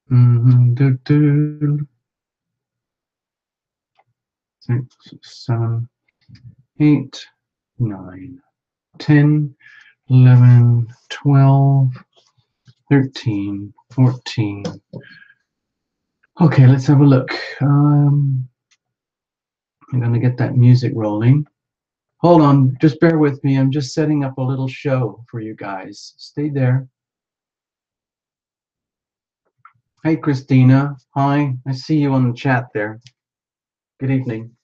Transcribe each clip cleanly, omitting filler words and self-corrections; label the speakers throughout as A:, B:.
A: Do, do. 6, 7, 8, 9, 10, 11, 12, 13, 14. Okay, let's have a look. I'm going to get that music rolling. Hold on, just bear with me. I'm just setting up a little show for you guys. Stay there. Hey, Christina. Hi, I see you on the chat there. Good evening.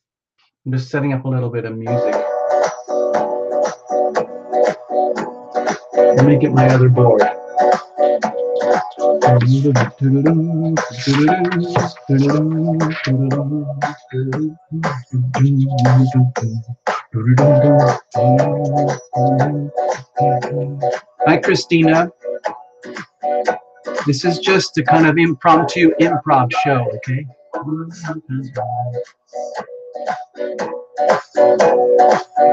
A: I'm just setting up a little bit of music. Let me get my other board. Hi, Christina. This is just a kind of impromptu improv show, okay?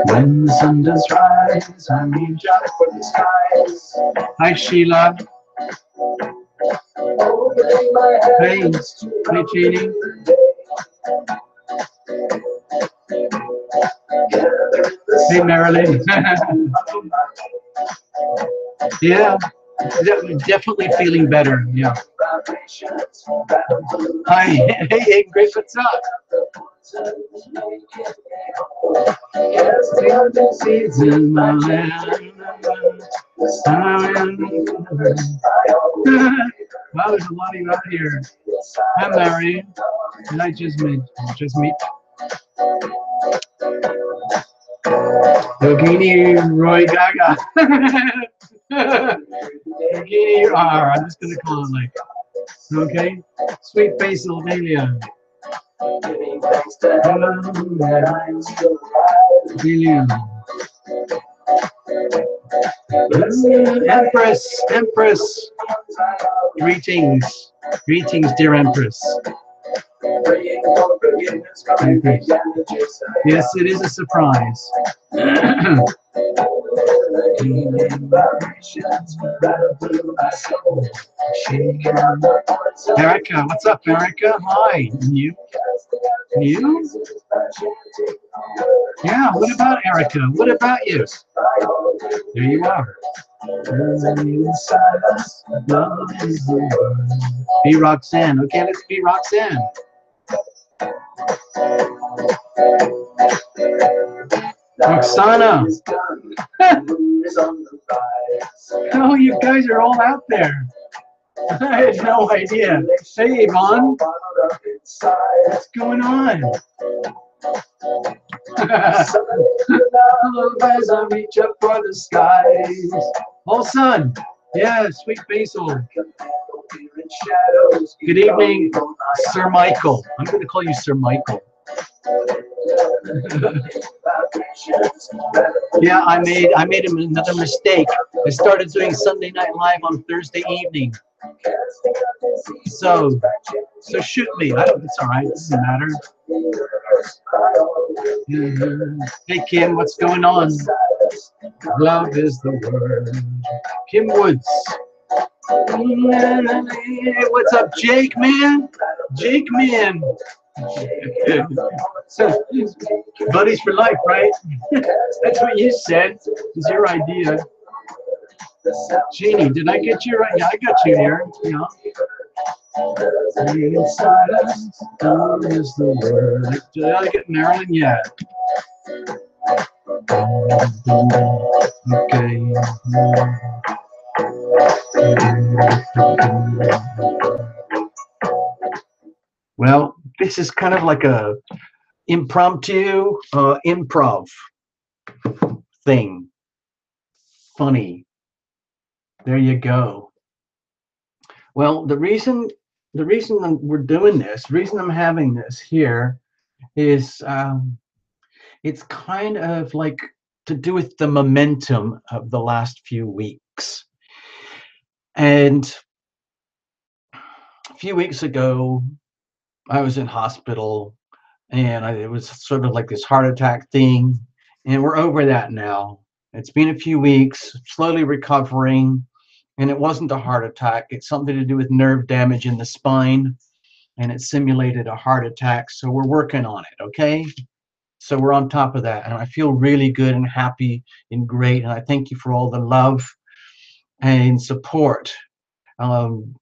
A: When the sun does rise, I reach out for the skies. Hi, Sheila. Hey, hey, Jeannie. Hey, Marilyn. Yeah, definitely feeling better. Yeah. Hi, hey, Ingrid, what's up? Seeds in my land. Wow, there's a lot of you out here. Hi, Larry. And I just meet. Yogini Roy Gaga. Yogini R. I'm just gonna call it like. Okay. Sweet face Amelia. Empress. Greetings, dear Empress. Yes, it is a surprise. Erica, what's up, Erica? Hi, you? Yeah, what about Erica? What about you? There you are. Be Roxanne. Okay, let's be Roxanne. Roxana. Oh, you guys are all out there. I had no idea. Hey, Yvonne. What's going on? As I reach up for the skies. Oh, son. Yeah, sweet basil. Good evening, Sir Michael. I'm going to call you Sir Michael. Yeah, I made another mistake. I started doing Sunday Night Live on Thursday evening. So shoot me. It's all right. It doesn't matter. Hey, Kim, what's going on? Love is the word. Kim Woods. Hey, what's up, Jake, man? Jake, man. So, buddies for life, right? That's what you said. It's your idea. Jeannie, did I get you right? Yeah, I got you here. Yeah. Inside us, love is the word. Did I get Marilyn? Yeah. Okay. Well, this is kind of like a impromptu improv thing. Funny. There you go. Well, the reason we're doing this, the reason I'm having this here is it's kind of like to do with the momentum of the last few weeks. And a few weeks ago, I was in hospital, and it was sort of like this heart attack thing, and we're over that now. It's been a few weeks, slowly recovering, and it wasn't a heart attack. It's something to do with nerve damage in the spine, and it simulated a heart attack. So we're working on it, okay? So we're on top of that, and I feel really good and happy and great, and I thank you for all the love and support. Um,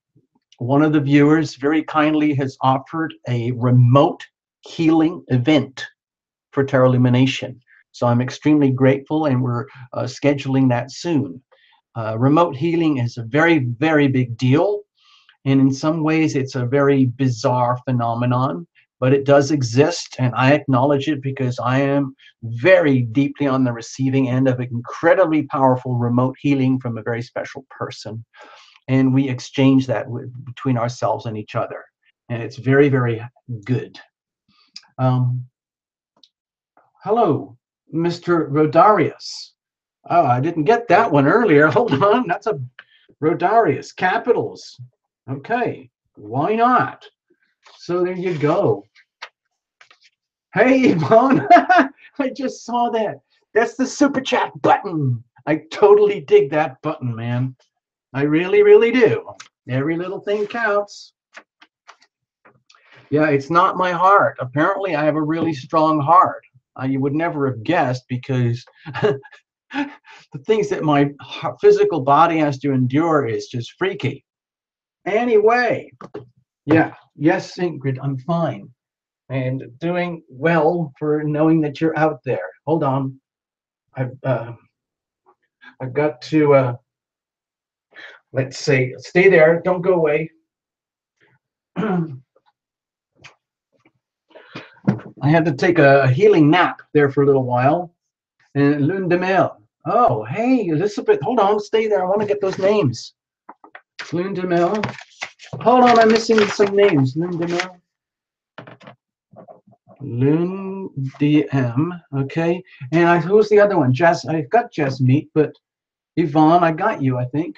A: One of the viewers very kindly has offered a remote healing event for Tarot Illumination. So I'm extremely grateful, and we're scheduling that soon. Remote healing is a very, very big deal. And in some ways, it's a very bizarre phenomenon, but it does exist. And I acknowledge it because I am very deeply on the receiving end of incredibly powerful remote healing from a very special person. And we exchange that between ourselves and each other. And it's very, very good. Um, Hello, Mr. Rodarius. Oh, I didn't get that one earlier. Hold on. That's a Rodarius. Capitals. Okay. Why not? So there you go. Hey, Yvonne. I just saw that. That's the super chat button. I totally dig that button, man. I really, really do. Every little thing counts. Yeah, it's not my heart. Apparently, I have a really strong heart. You would never have guessed, because the things that my physical body has to endure is just freaky. Anyway, yeah, yes, Ingrid, I'm fine and doing well for knowing that you're out there. Hold on, I've got to let's see, stay there, don't go away. I had to take a healing nap there for a little while. And Lune de Mel. Oh, hey, Elizabeth, hold on, stay there. I want to get those names. Lune de Mel. Hold on, I'm missing some names. Lune de Mel. Lune DM. Okay. And who's the other one? Jess. I've got Jess Meat, but Yvonne, I got you, I think.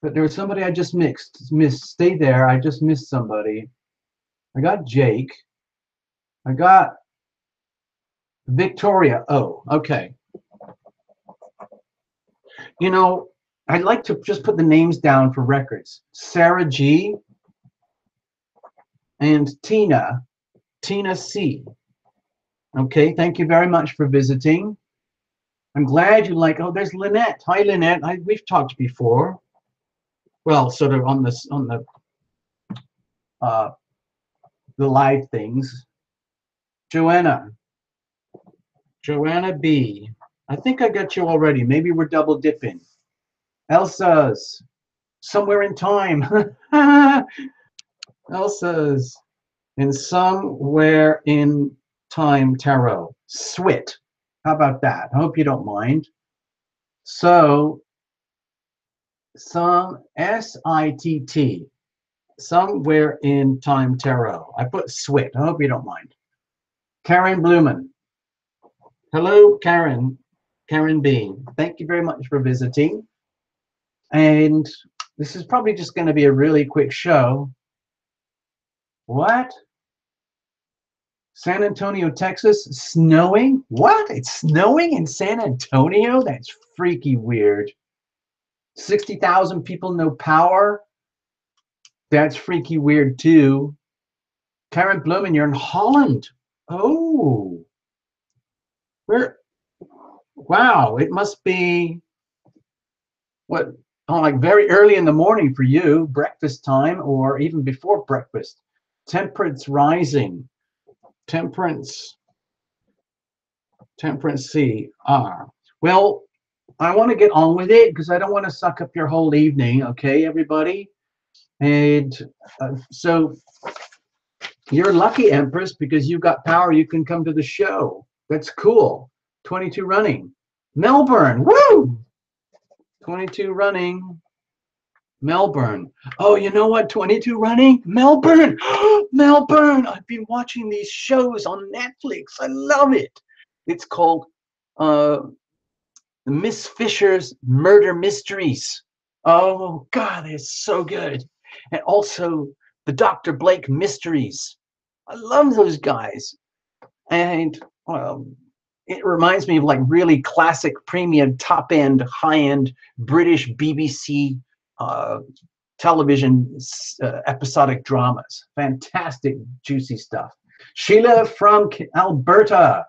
A: But there was somebody I just missed. Stay there. I just missed somebody. I got Jake. I got Victoria. Oh, okay. You know, I'd like to just put the names down for records. Sarah G. and Tina C. Okay, thank you very much for visiting. I'm glad you like. Oh, there's Lynette. Hi, Lynette. We've talked before. Well, sort of on the live things. Joanna B. I think I got you already. Maybe we're double dipping. Elsa's somewhere in time. Elsa's in somewhere in time tarot. Swit. How about that? I hope you don't mind. So some SITT. Somewhere in time tarot. I put Swit. I hope you don't mind. Karen Blumen. Hello, Karen. Karen B. Thank you very much for visiting. And this is probably just going to be a really quick show. What? San Antonio, Texas, snowing? What? It's snowing in San Antonio? That's freaky weird. 60,000 people, no power? That's freaky weird too. Karen Blumen, you're in Holland. Oh. Where? Wow, it must be, what, oh, like very early in the morning for you, breakfast time, or even before breakfast. Temperance rising. Temperance CR. Well, I want to get on with it because I don't want to suck up your whole evening, okay, everybody? And so you're lucky, Empress, because you've got power. You can come to the show. That's cool. 22 running. Melbourne, woo! 22 running. Melbourne. Oh, you know what? 22 running. Melbourne. Melbourne. I've been watching these shows on Netflix. I love it. It's called Miss Fisher's Murder Mysteries. Oh, God, it's so good. And also the Dr. Blake Mysteries. I love those guys. And it reminds me of like really classic premium, top-end, high-end British BBC television episodic dramas. Fantastic, juicy stuff. Sheila from Alberta.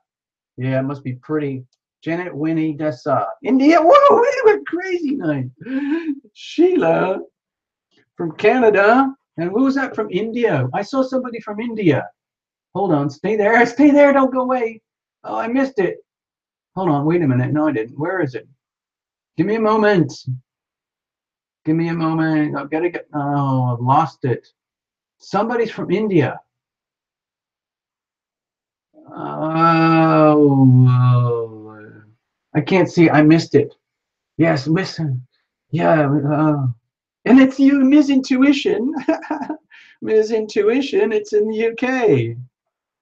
A: Yeah, it must be pretty. Janet Winnie Dessa. India. Whoa, what a crazy night. Sheila from Canada. And who was that from India? I saw somebody from India. Hold on, stay there. Stay there, don't go away. Oh, I missed it. Hold on, wait a minute. No, I didn't. Where is it? Give me a moment. Give me a moment. I've got to get. Oh, I've lost it. Somebody's from India. Oh, I can't see. I missed it. Yes, listen. Yeah, and it's you, Ms. Intuition. Ms. Intuition. It's in the UK.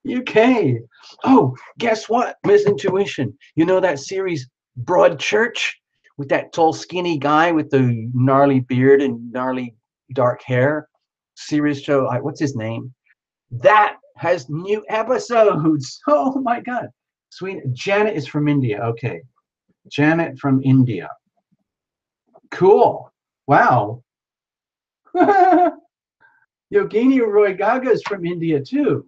A: UK. Oh, guess what, Ms. Intuition? You know that series Broadchurch with that tall, skinny guy with the gnarly beard and gnarly dark hair? Series show. What's his name? That has new episodes. Oh my God. Sweet. Janet is from India. Okay. Janet from India. Cool. Wow. Yogini Roy Gaga is from India too.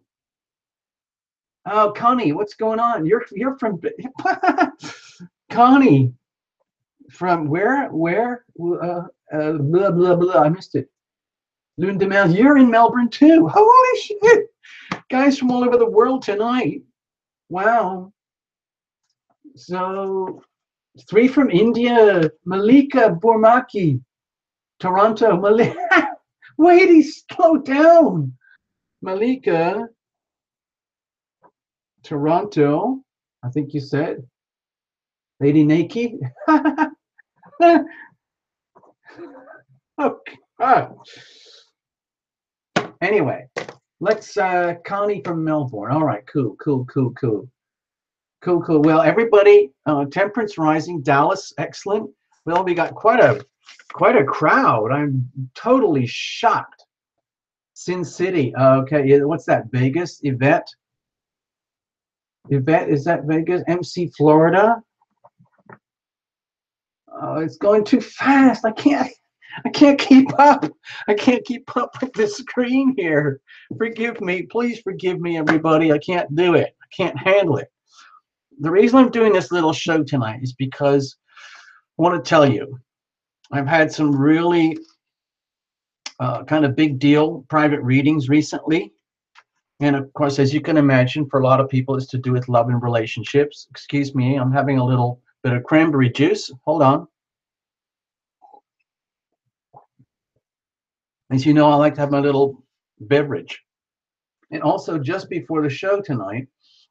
A: Oh, Connie, what's going on? You're from Connie from where? Where? Blah blah blah. I missed it. Lune de Mel, you're in Melbourne too. Holy shit! Guys from all over the world tonight. Wow. So 3 from India. Malika Burmaki, Toronto. Malika. Wait, slow down. Malika. Toronto, I think you said. Lady Naked. Okay. Anyway, let's Connie from Melbourne. All right, cool. Well, everybody, Temperance Rising, Dallas, excellent. Well, we got quite a crowd. I'm totally shocked. Sin City. Okay, what's that? Vegas, Yvette. Yvette, is that Vegas? MC Florida. Oh, it's going too fast. I can't keep up. I can't keep up with the screen here. Forgive me. Please forgive me, everybody. I can't do it. I can't handle it. The reason I'm doing this little show tonight is because I want to tell you, I've had some really kind of big deal private readings recently. And of course, as you can imagine, for a lot of people, it's to do with love and relationships. Excuse me, I'm having a little bit of cranberry juice. Hold on. As you know, I like to have my little beverage. And also, just before the show tonight,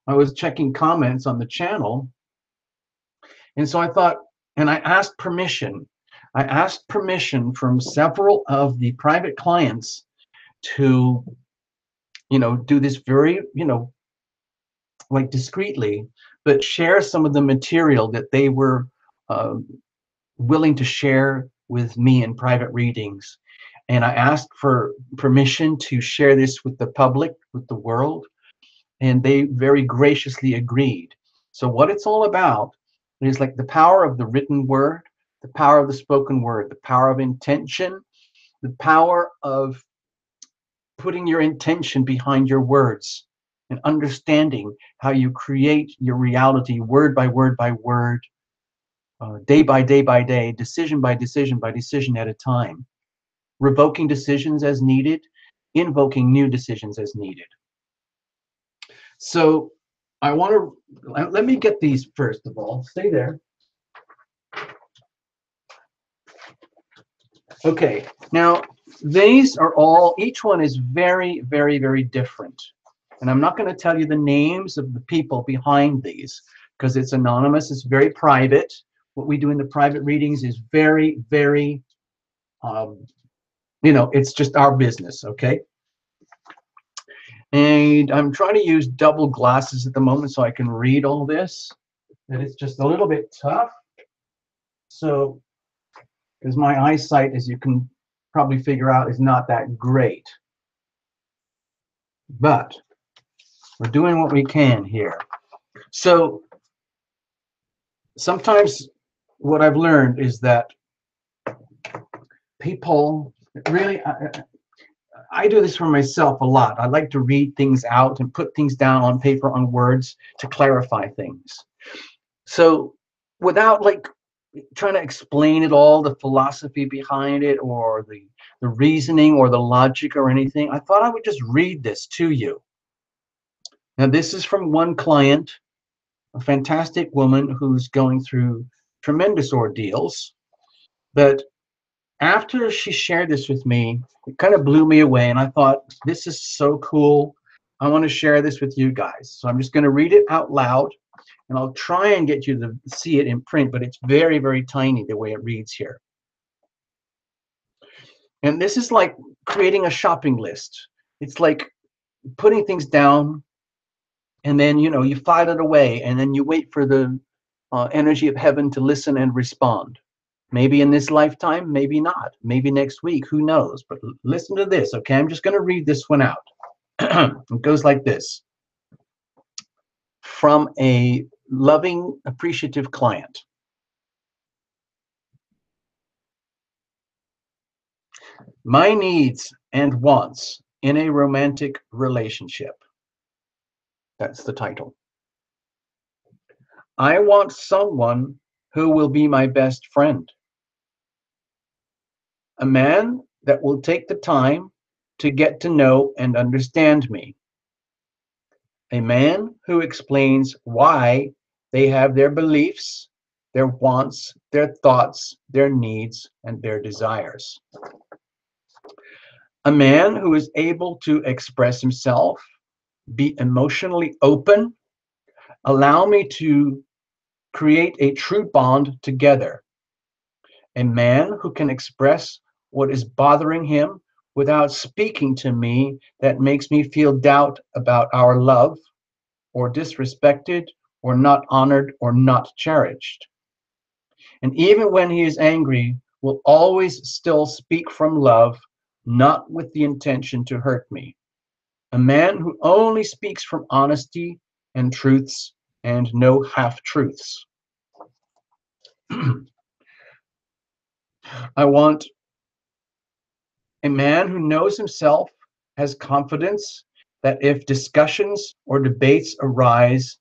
A: I was checking comments on the channel. And so I thought, and I asked permission. I asked permission from several of the private clients to do this very, like discreetly, but share some of the material that they were willing to share with me in private readings. And I asked for permission to share this with the public, with the world, and they very graciously agreed. So what it's all about is like the power of the written word, the power of the spoken word, the power of intention, the power of putting your intention behind your words and understanding how you create your reality word by word by word, day by day by day, decision by decision by decision at a time, revoking decisions as needed, invoking new decisions as needed. So I want to, let me get these first of all. Stay there. Okay, now these are all, each one is very, very, very different. And I'm not going to tell you the names of the people behind these because it's anonymous, it's very private. What we do in the private readings is very, very, it's just our business, okay? And I'm trying to use double glasses at the moment so I can read all this. And it's just a little bit tough. So, because my eyesight, as you can probably figure out, is not that great. But we're doing what we can here. So sometimes what I've learned is that people really, I do this for myself a lot. I like to read things out and put things down on paper, on words, to clarify things. So without like trying to explain it all, the philosophy behind it, or the reasoning or the logic or anything, I thought I would just read this to you. Now, this is from one client, a fantastic woman who's going through tremendous ordeals. But after she shared this with me, it kind of blew me away. And I thought, this is so cool. I want to share this with you guys. So I'm just going to read it out loud, and I'll try and get you to see it in print, but it's very, very tiny the way it reads here. And this is like creating a shopping list. It's like putting things down, and then, you know, you file it away, and then you wait for the energy of heaven to listen and respond. Maybe in this lifetime, maybe not. Maybe next week, who knows? But listen to this, okay? I'm just going to read this one out. It goes like this. From a loving, appreciative client. My needs and wants in a romantic relationship. That's the title. I want someone who will be my best friend. A man that will take the time to get to know and understand me. A man who explains why they have their beliefs, their wants, their thoughts, their needs, and their desires. A man who is able to express himself, be emotionally open, allow me to create a true bond together. A man who can express what is bothering him without speaking to me, that makes me feel doubt about our love, or disrespected, or not honored, or not cherished. And even when he is angry, will always still speak from love, not with the intention to hurt me. A man who only speaks from honesty and truths, and no half-truths. I want a man who knows himself, has confidence that if discussions or debates arise,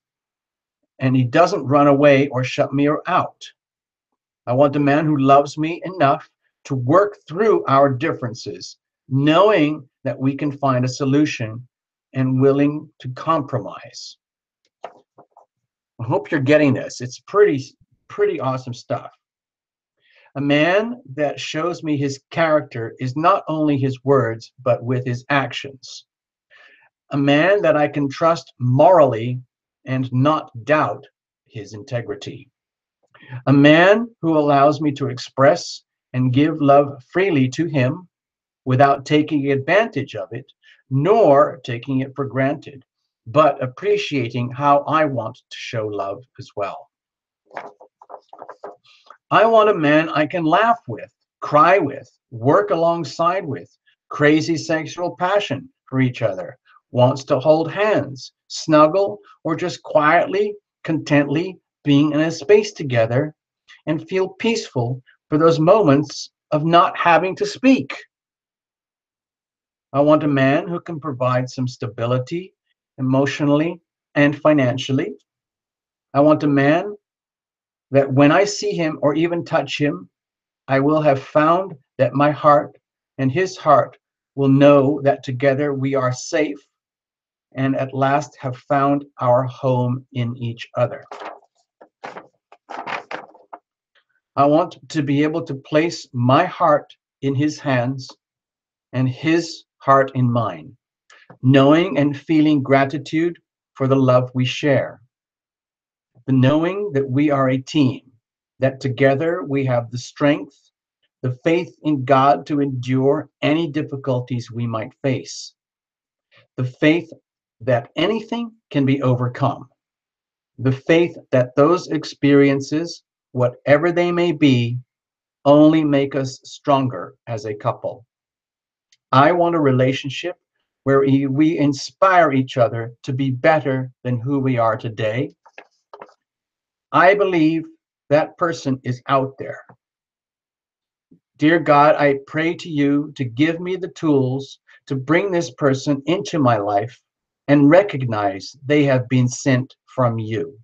A: and he doesn't run away or shut me out. I want a man who loves me enough to work through our differences, knowing that we can find a solution and willing to compromise. I hope you're getting this. It's pretty awesome stuff. A man that shows me his character is not only his words, but with his actions. A man that I can trust morally and not doubt his integrity. A man who allows me to express and give love freely to him without taking advantage of it, nor taking it for granted, but appreciating how I want to show love as well. I want a man I can laugh with, cry with, work alongside with, crazy sexual passion for each other, wants to hold hands, snuggle, or just quietly, contently being in a space together, and feel peaceful for those moments of not having to speak. I want a man who can provide some stability emotionally and financially. I want a man that when I see him or even touch him, I will have found that my heart and his heart will know that together we are safe and at last have found our home in each other. I want to be able to place my heart in his hands and his heart in mine, knowing and feeling gratitude for the love we share, the knowing that we are a team, that together we have the strength, the faith in God to endure any difficulties we might face, the faith that anything can be overcome, the faith that those experiences, whatever they may be, only make us stronger as a couple. I want a relationship where we inspire each other to be better than who we are today. I believe that person is out there. Dear God, I pray to you to give me the tools to bring this person into my life and recognize they have been sent from you.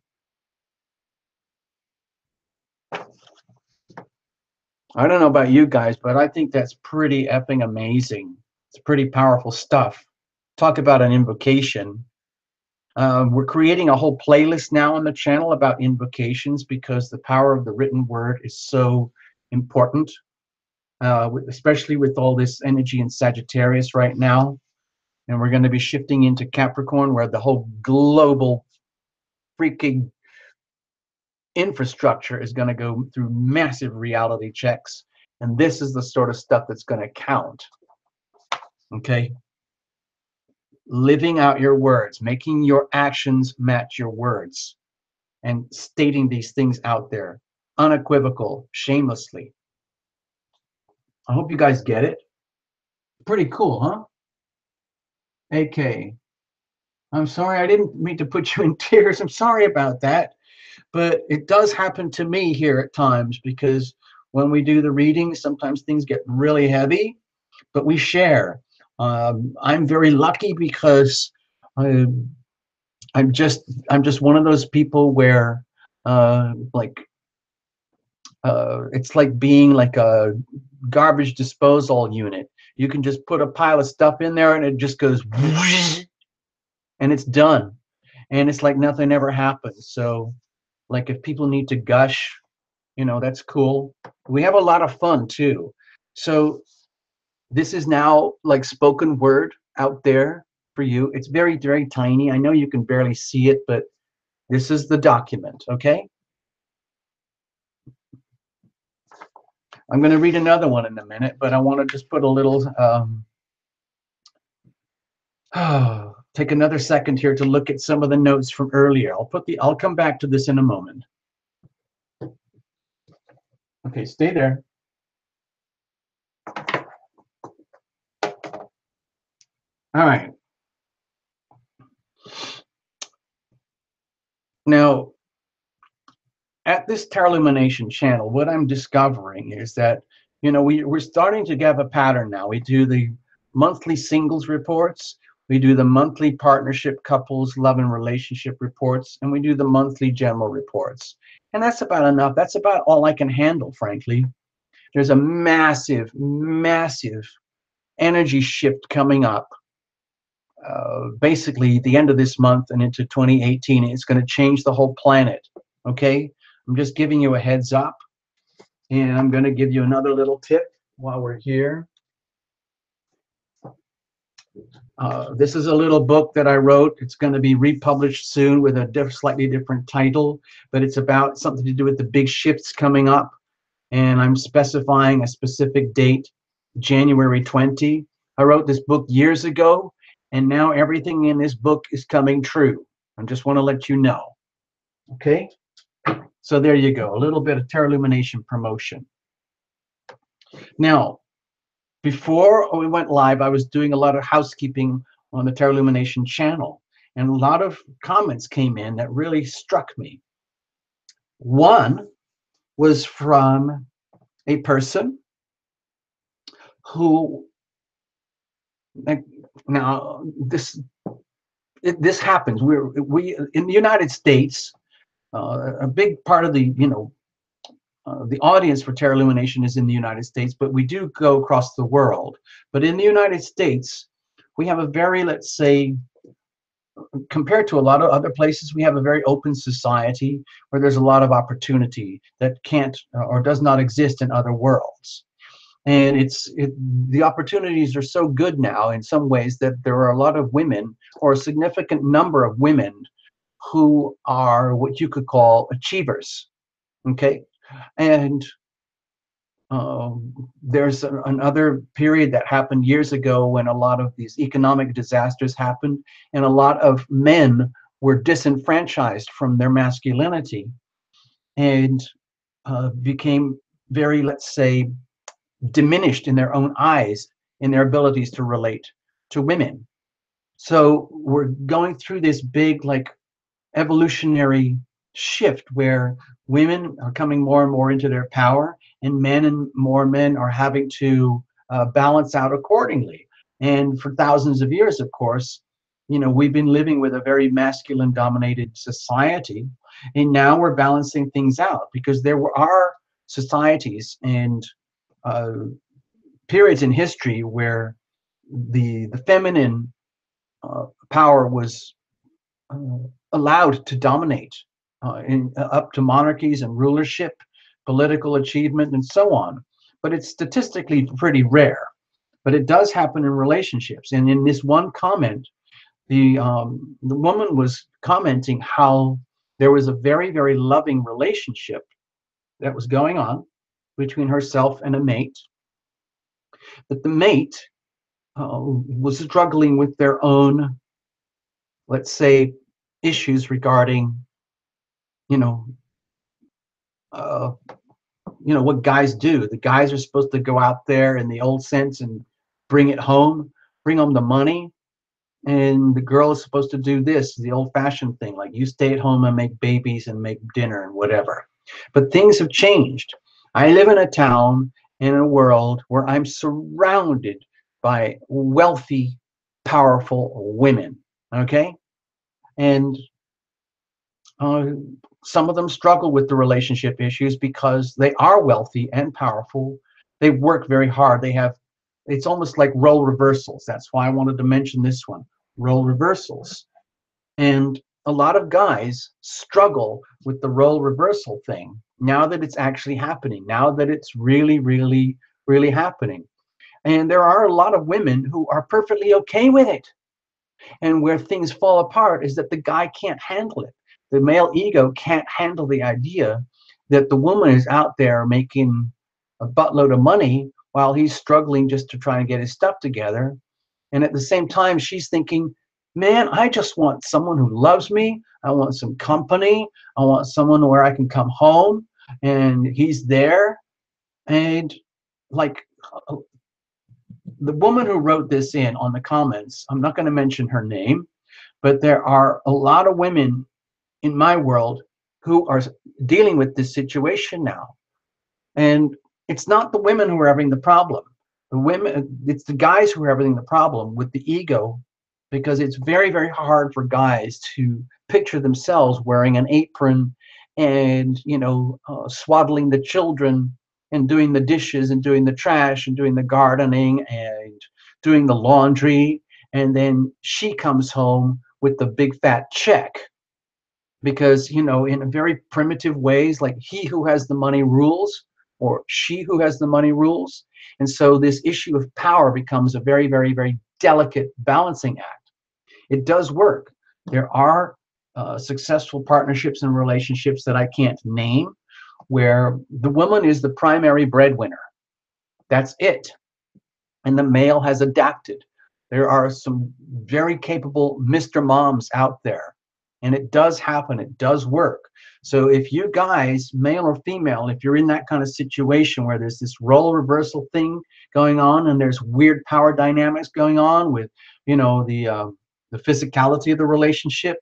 A: I don't know about you guys, but I think that's pretty effing amazing. It's pretty powerful stuff. Talk about an invocation. We're creating a whole playlist now on the channel about invocations because the power of the written word is so important, especially with all this energy in Sagittarius right now. And we're going to be shifting into Capricorn, where the whole global freaking infrastructure is going to go through massive reality checks. And this is the sort of stuff that's going to count. Okay? Living out your words, making your actions match your words, and stating these things out there, unequivocal, shamelessly. I hope you guys get it. Pretty cool, huh? AK, I'm sorry, I didn't mean to put you in tears. I'm sorry about that. But it does happen to me here at times, because when we do the readings, sometimes things get really heavy, but we share. I'm very lucky because I, I'm just one of those people where like it's like being like a garbage disposal unit. You can just put a pile of stuff in there and it just goes and it's done. And it's like nothing ever happened. So like if people need to gush, you know, that's cool. We have a lot of fun too. So this is now like spoken word out there for you. It's very, very tiny. I know you can barely see it, but this is the document, okay? I'm going to read another one in a minute, but I want to just put a little, take another second here to look at some of the notes from earlier. I'll come back to this in a moment. Okay, stay there. All right. Now, at this Tarot Lumination channel, what I'm discovering is that, you know, we're starting to have a pattern now. We do the monthly singles reports, we do the monthly partnership, couples, love and relationship reports, and we do the monthly general reports. And that's about enough. That's about all I can handle, frankly. There's a massive, massive energy shift coming up. Basically, the end of this month and into 2018, it's going to change the whole planet. Okay? I'm just giving you a heads up, and I'm going to give you another little tip while we're here. This is a little book that I wrote. It's going to be republished soon with a slightly different title, but it's about something to do with the big shifts coming up, and I'm specifying a specific date, January 20. I wrote this book years ago, and now everything in this book is coming true. I just want to let you know. Okay? So there you go, a little bit of Tarot Lumination promotion. Now, before we went live, I was doing a lot of housekeeping on the Tarot Lumination channel, and a lot of comments came in that really struck me. One was from a person who, now this happens. We in the United States, a big part of the, you know, the audience for Tarot Lumination is in the United States, but we do go across the world. But in the United States, we have a very, let's say, compared to a lot of other places, we have a very open society where there's a lot of opportunity that can't or does not exist in other worlds. And the opportunities are so good now in some ways that there are a lot of women, or a significant number of women, who are what you could call achievers. Okay? And there's another period that happened years ago when a lot of these economic disasters happened, and a lot of men were disenfranchised from their masculinity and became very, let's say, diminished in their own eyes in their abilities to relate to women. So we're going through this big, like, evolutionary shift where women are coming more and more into their power, and more men are having to balance out accordingly. And for thousands of years, of course, we've been living with a very masculine dominated society, and now we're balancing things out because are societies and uh, periods in history where the feminine power was uh, allowed to dominate up to monarchies and rulership, political achievement, and so on. But it's statistically pretty rare. But it does happen in relationships. And in this one comment, the woman was commenting how there was a very, very loving relationship that was going on between herself and a mate. But the mate was struggling with their own, let's say, issues regarding, you know, uh, what guys do. The guys are supposed to go out there in the old sense and bring it home, bring home the money, and the girl is supposed to do this, the old-fashioned thing, like you stay at home and make babies and make dinner and whatever. But things have changed. I live in a town, in a world where I'm surrounded by wealthy, powerful women. Okay, and uh, some of them struggle with the relationship issues because they are wealthy and powerful. They work very hard. It's almost like role reversals. That's why I wanted to mention this one, role reversals. And a lot of guys struggle with the role reversal thing now that it's actually happening, now that it's really, really, really happening. And there are a lot of women who are perfectly okay with it. And where things fall apart is that the guy can't handle it. The male ego can't handle the idea that the woman is out there making a buttload of money while he's struggling just to try and get his stuff together. And at the same time, she's thinking, man, I just want someone who loves me. I want some company. I want someone where I can come home and he's there. And like the woman who wrote this in on the comments, I'm not going to mention her name, but there are a lot of women in my world who are dealing with this situation now. And it's not the women who are having the problem. It's the guys who are having the problem with the ego, because it's very, very hard for guys to picture themselves wearing an apron and, swaddling the children and doing the dishes and doing the trash and doing the gardening and doing the laundry. And then she comes home with the big fat check because, in a very primitive ways, like he who has the money rules or she who has the money rules. And so this issue of power becomes a very, very, very delicate balancing act. It does work. There are successful partnerships and relationships that I can't name where the woman is the primary breadwinner. That's it. And the male has adapted. There are some very capable Mr. Moms out there. And it does happen. It does work. So if you guys, male or female, if you're in that kind of situation where there's this role reversal thing going on and there's weird power dynamics going on with, the physicality of the relationship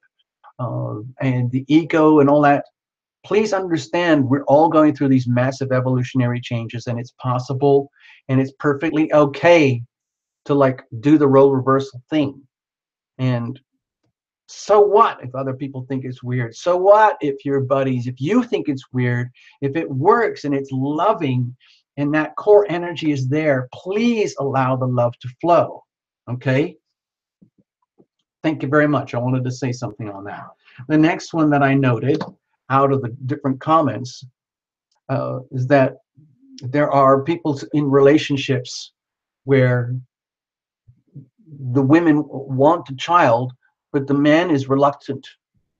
A: and the ego and all that, please understand we're all going through these massive evolutionary changes, and it's possible and it's perfectly okay to like do the role reversal thing. And so what if other people think it's weird? So what if your buddies, if you think it's weird, if it works and it's loving and that core energy is there, please allow the love to flow. Okay? Thank you very much. I wanted to say something on that. The next one that I noted out of the different comments is that there are people in relationships where the women want a child, but the man is reluctant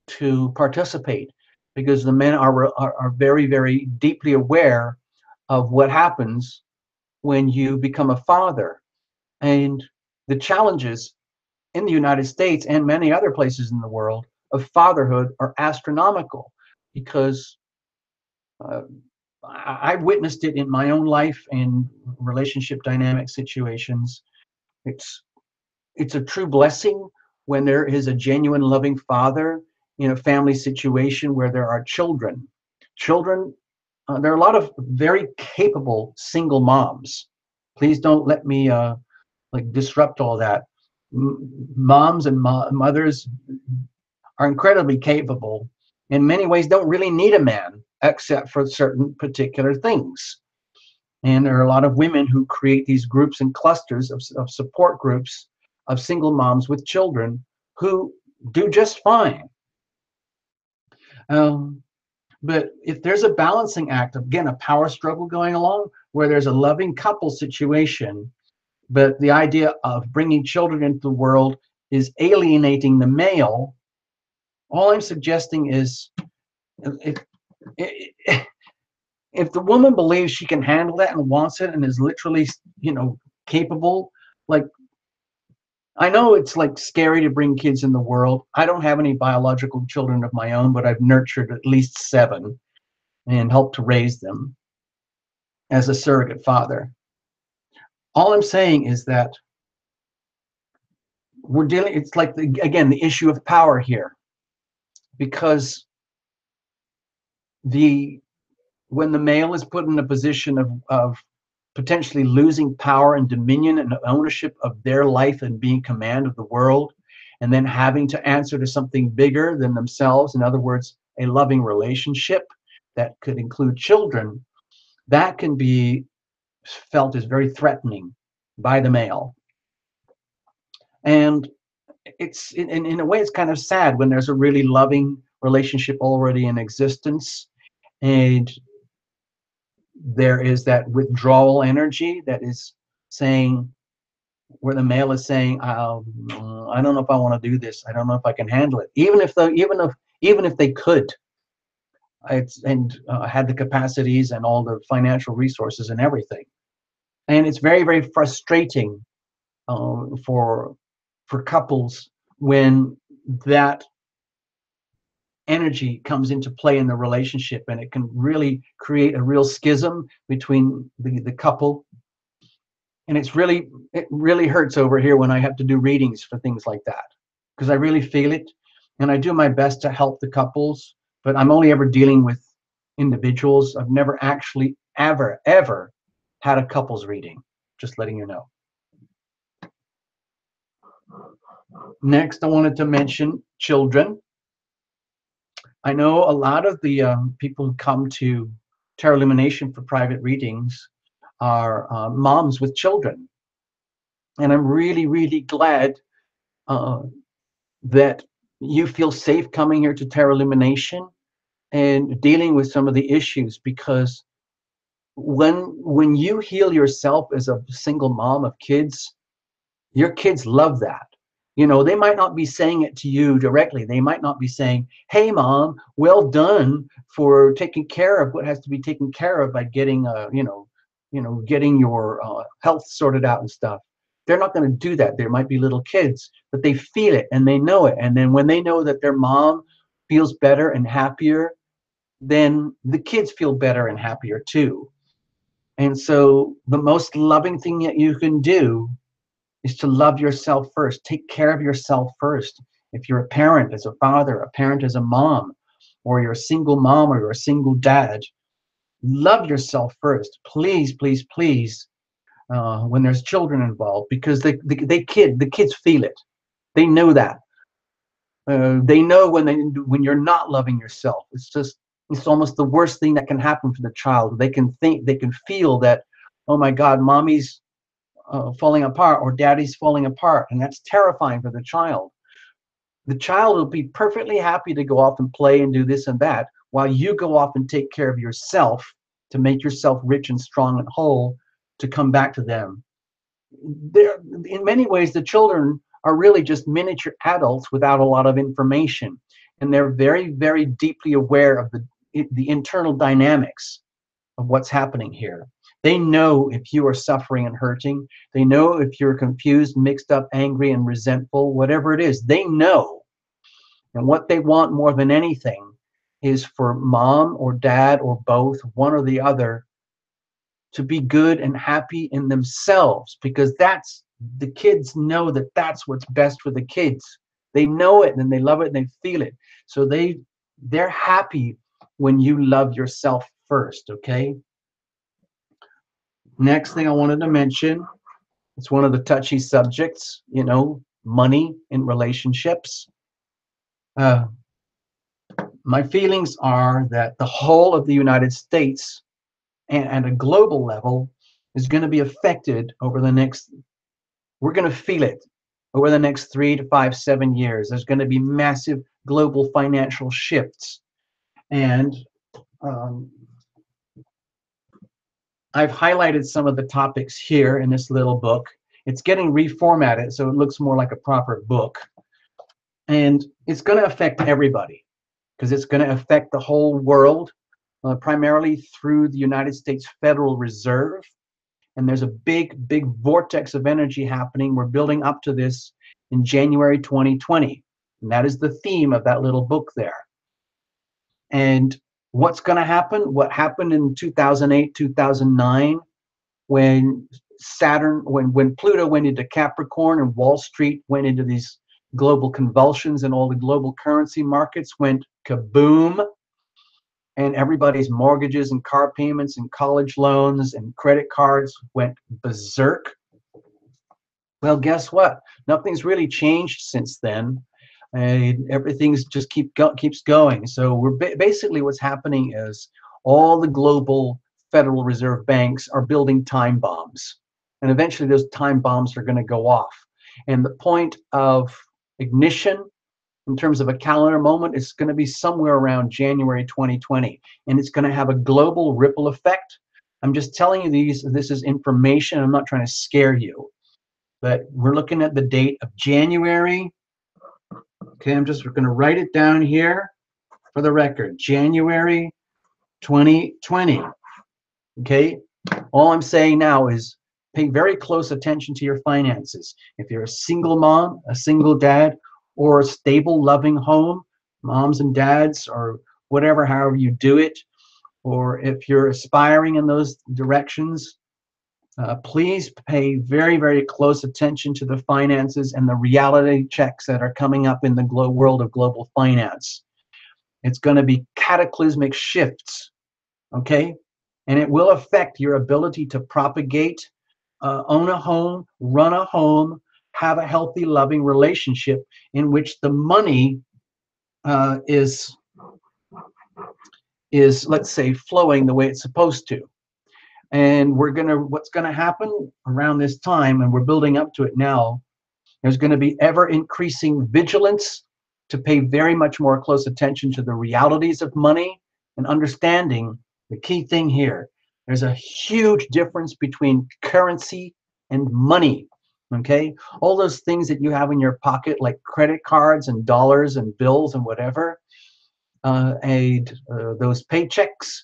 A: to participate because the men are very, very deeply aware of what happens when you become a father. And the challenges in the United States and many other places in the world of fatherhood are astronomical because I've witnessed it in my own life and relationship dynamic situations. It's a true blessing when there is a genuine loving father in a family situation where there are children. Children there are a lot of very capable single moms. Please don't let me like disrupt all that. Moms and mothers are incredibly capable. In many ways, don't really need a man except for certain particular things. And there are a lot of women who create these groups and clusters of support groups of single moms with children who do just fine. Um, but if there's a balancing act, again, a power struggle going along where there's a loving couple situation, but the idea of bringing children into the world is alienating the male, all I'm suggesting is if, if the woman believes she can handle that and wants it and is literally, capable, like, I know it's like scary to bring kids in the world. I don't have any biological children of my own, but I've nurtured at least 7 and helped to raise them as a surrogate father. All I'm saying is that we're dealing, it's like, again, the issue of power here, because when the male is put in a position of potentially losing power and dominion and ownership of their life and being command of the world, and then having to answer to something bigger than themselves, in other words, a loving relationship that could include children, that can be felt as very threatening by the male. And it's in a way, it's kind of sad when there's a really loving relationship already in existence, and there is that withdrawal energy that is saying, where the male is saying, I don't know if I want to do this. I don't know if I can handle it. Even if they could, had the capacities and all the financial resources and everything. And it's very, very frustrating for couples when that energy comes into play in the relationship, and it can really create a real schism between the couple. And it really hurts over here when I have to do readings for things like that, because I really feel it, and I do my best to help the couples, but I'm only ever dealing with individuals. I've never actually ever had a couples reading, just letting you know. Next, I wanted to mention children. I know a lot of the people who come to Tarot Illumination for private readings are moms with children. And I'm really, really glad that you feel safe coming here to Tarot Illumination and dealing with some of the issues, because when you heal yourself as a single mom of kids, your kids love that. They might not be saying it to you directly. They might not be saying, hey, mom, well done for taking care of what has to be taken care of by getting, getting your health sorted out and stuff. They're not going to do that. There might be little kids, but they feel it and they know it. And then when they know that their mom feels better and happier, then the kids feel better and happier too. And so the most loving thing that you can do is to love yourself first. Take care of yourself first. If you're a parent as a father, a parent as a mom, or you're a single mom or you're a single dad, love yourself first. Please, please, please, when there's children involved, because the kids feel it. They know that. They know when you're not loving yourself. It's almost the worst thing that can happen for the child. They can feel that, oh my God, mommy's falling apart or daddy's falling apart, and that's terrifying for the child. The child will be perfectly happy to go off and play and do this and that, while you go off and take care of yourself to make yourself rich and strong and whole, to come back to them. In many ways, the children are really just miniature adults without a lot of information, and they're very, very deeply aware of the internal dynamics of what's happening here. They know if you are suffering and hurting. They know if you're confused, mixed up, angry, and resentful, whatever it is. They know. And what they want more than anything is for mom or dad or both, one or the other, to be good and happy in themselves, because the kids know that that's what's best for the kids. They know it and they love it and they feel it. So they're happy when you love yourself first, okay? Next thing I wanted to mention, it's one of the touchy subjects, you know, money in relationships. Uh, my feelings are that the whole of the United States and a global level is going to be affected over the next, we're going to feel it over the next 3 to 5, 7 years. There's going to be massive global financial shifts. And um, I've highlighted some of the topics here in this little book. It's getting reformatted so it looks more like a proper book. And it's going to affect everybody because it's going to affect the whole world, primarily through the United States Federal Reserve. And there's a big, big vortex of energy happening. We're building up to this in January 2020. And that is the theme of that little book there. And what's going to happen? What happened in 2008, 2009, when when Pluto went into Capricorn and Wall Street went into these global convulsions and all the global currency markets went kaboom, and everybody's mortgages and car payments and college loans and credit cards went berserk. Well, guess what? Nothing's really changed since then. Everything's just keeps going. So we're basically what's happening is all the global Federal Reserve banks are building time bombs, and eventually those time bombs are going to go off. And the point of ignition in terms of a calendar moment is going to be somewhere around January 2020, and it's going to have a global ripple effect. I'm just telling you this is information. I'm not trying to scare you, but we're looking at the date of January. Okay, I'm just going to write it down here for the record. January 2020. Okay, all I'm saying now is pay very close attention to your finances. If you're a single mom, a single dad, or a stable, loving home, moms and dads, or whatever, however you do it, or if you're aspiring in those directions, please pay very, very close attention to the finances and the reality checks that are coming up in the world of global finance. It's going to be cataclysmic shifts, okay? And it will affect your ability to propagate, own a home, run a home, have a healthy, loving relationship in which the money is, let's say, flowing the way it's supposed to. And what's gonna happen around this time, and we're building up to it now, there's gonna be ever increasing vigilance to pay very much more close attention to the realities of money and understanding the key thing here. There's a huge difference between currency and money, okay? All those things that you have in your pocket, like credit cards and dollars and bills and whatever, those paychecks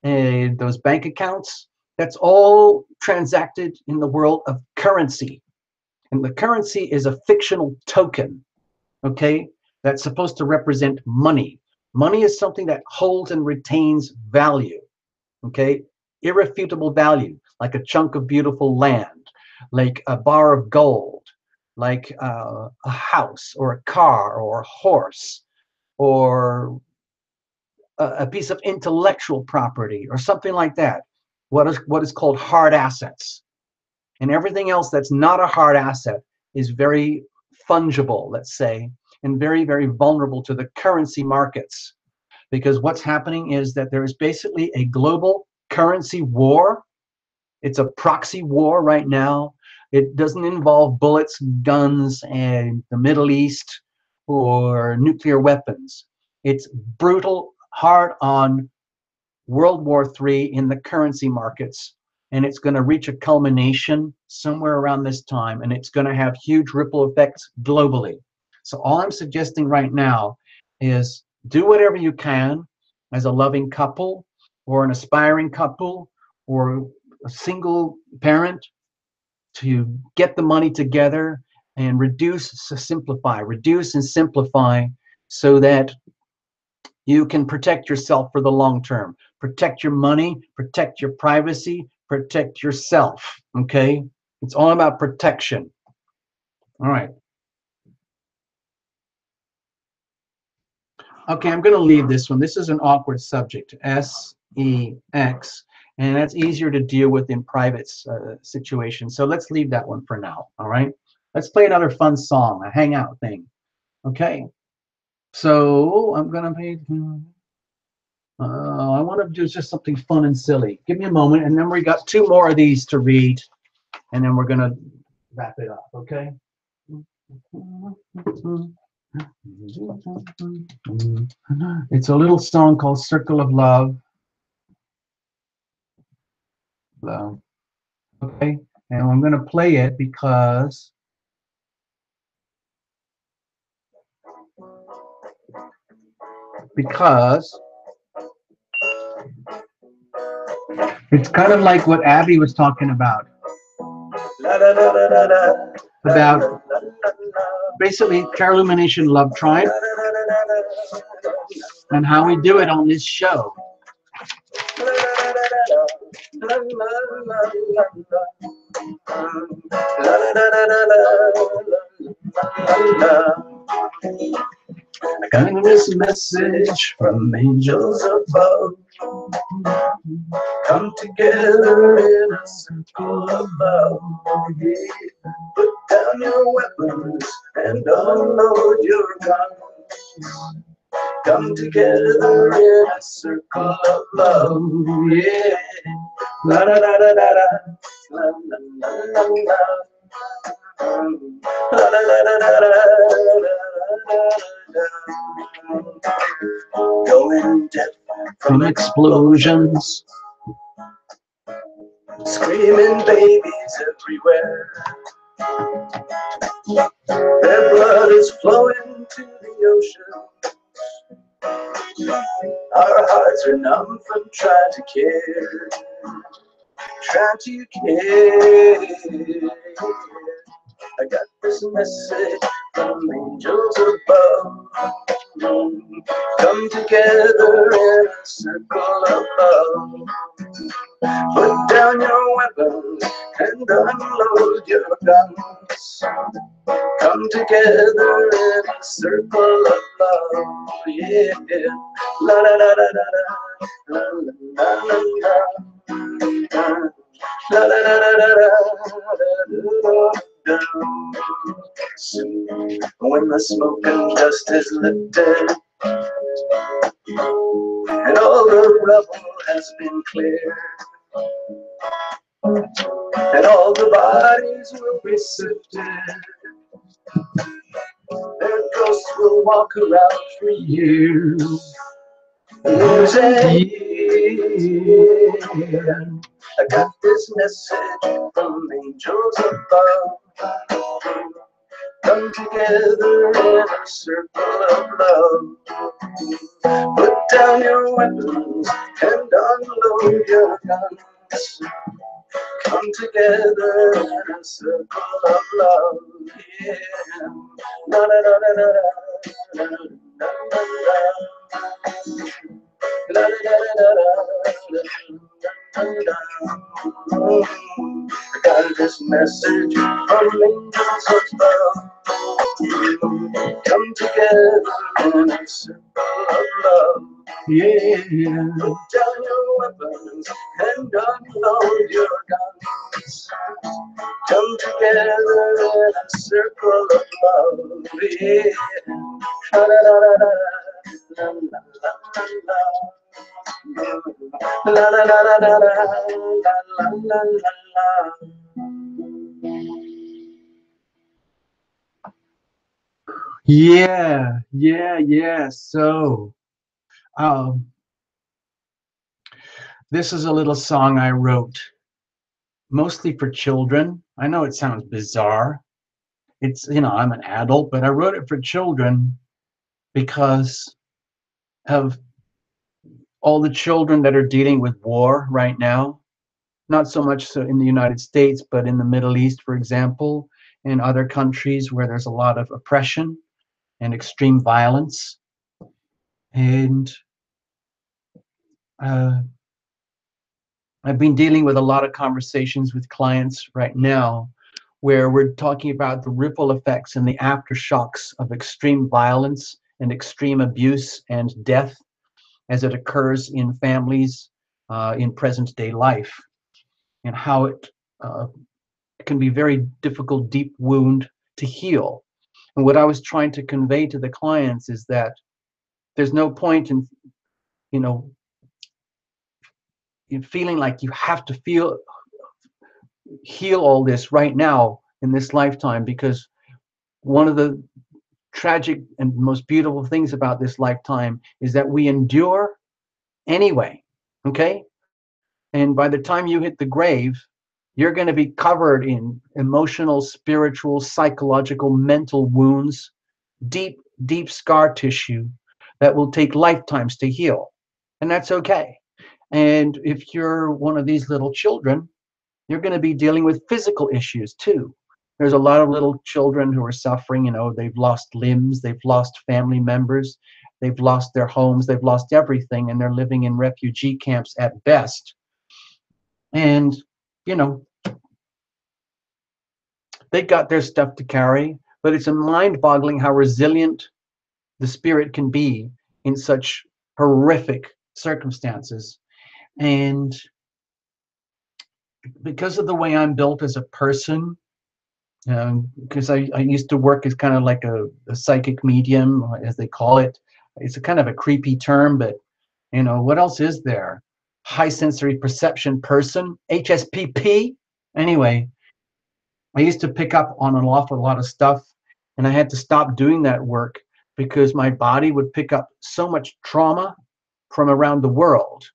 A: and those bank accounts, that's all transacted in the world of currency. And the currency is a fictional token, okay, that's supposed to represent money. Money is something that holds and retains value, okay, irrefutable value, like a chunk of beautiful land, like a bar of gold, like a house or a car or a horse or a piece of intellectual property or something like that. What is called hard assets. And everything else that's not a hard asset is very fungible, let's say, and very, very vulnerable to the currency markets. Because what's happening is that there is basically a global currency war. It's a proxy war right now. It doesn't involve bullets, guns, and the Middle East or nuclear weapons. It's brutal, hard-on World War III in the currency markets, and it's going to reach a culmination somewhere around this time, and it's going to have huge ripple effects globally. So all I'm suggesting right now is do whatever you can as a loving couple or an aspiring couple or a single parent to get the money together and reduce and simplify so that you can protect yourself for the long term. Protect your money, protect your privacy, protect yourself, okay? It's all about protection. All right. Okay, I'm going to leave this one. This is an awkward subject, S-E-X, and that's easier to deal with in private situations. So let's leave that one for now, all right? Let's play another fun song, a hangout thing. Okay, so I'm going to play, I want to do just something fun and silly. Give me a moment, and then we got two more of these to read, and then we're going to wrap it up, okay? It's a little song called Circle of Love. Love. Okay, and I'm going to play it because it's kind of like what Abby was talking about basically Lumination Love Tribe and how we do it on this show. I got this message from angels above. Come together in a circle of love. Put down your weapons and unload your guns. Come together in a circle of love. Yeah. La da da da da da. La la la la la. La la la la la. Going deaf from explosions, screaming babies everywhere. Their blood is flowing to the ocean. Our hearts are numb from trying to care. Trying to care. I got this message from angels above. Come together in a circle of love. Put down your weapons and unload your guns. Come together in a circle of love. Yeah. La la la la la la la la la. La la la la la la. Soon, when the smoke and dust is lifted and all the rubble has been cleared, and all the bodies will be sifted, their ghosts will walk around for years. Years and years. I got this message from angels above. Come together in a circle of love. Put down your weapons and unload your guns. Come together in a circle of love. Yeah. La la la la la la la la la. La la la la la la. I got this message from angels above. Come together in a circle of love. Yeah. Put down your weapons and unload your guns. Come together in a circle of love. Yeah. La la la la la la la la la. La la la la la la la la la. Yeah. So, this is a little song I wrote, mostly for children. I know it sounds bizarre. It's, you know, I'm an adult, but I wrote it for children because of all the children that are dealing with war right now. Not so much so in the United States, but in the Middle East, for example, and other countries where there's a lot of oppression and extreme violence. And I've been dealing with a lot of conversations with clients right now where we're talking about the ripple effects and the aftershocks of extreme violence and extreme abuse and death as it occurs in families in present day life, and how it can be very difficult, deep wound to heal. And what I was trying to convey to the clients is that there's no point in, you know, in feeling like you have to heal all this right now in this lifetime, because one of the tragic and most beautiful things about this lifetime is that we endure anyway. Okay. And by the time you hit the grave, you're going to be covered in emotional, spiritual, psychological, mental wounds, deep, deep scar tissue that will take lifetimes to heal. And that's okay. And if you're one of these little children, you're going to be dealing with physical issues too. There's a lot of little children who are suffering. You know, they've lost limbs, they've lost family members, they've lost their homes, they've lost everything, and they're living in refugee camps at best. And, you know, they got their stuff to carry, but it's a mind-boggling how resilient the spirit can be in such horrific circumstances. And because of the way I'm built as a person, because I used to work as kind of like a psychic medium, as they call it. It's a kind of a creepy term, but you know, what else is there? High sensory perception person, HSPP. Anyway, I used to pick up on an awful lot of stuff, and I had to stop doing that work because my body would pick up so much trauma from around the world.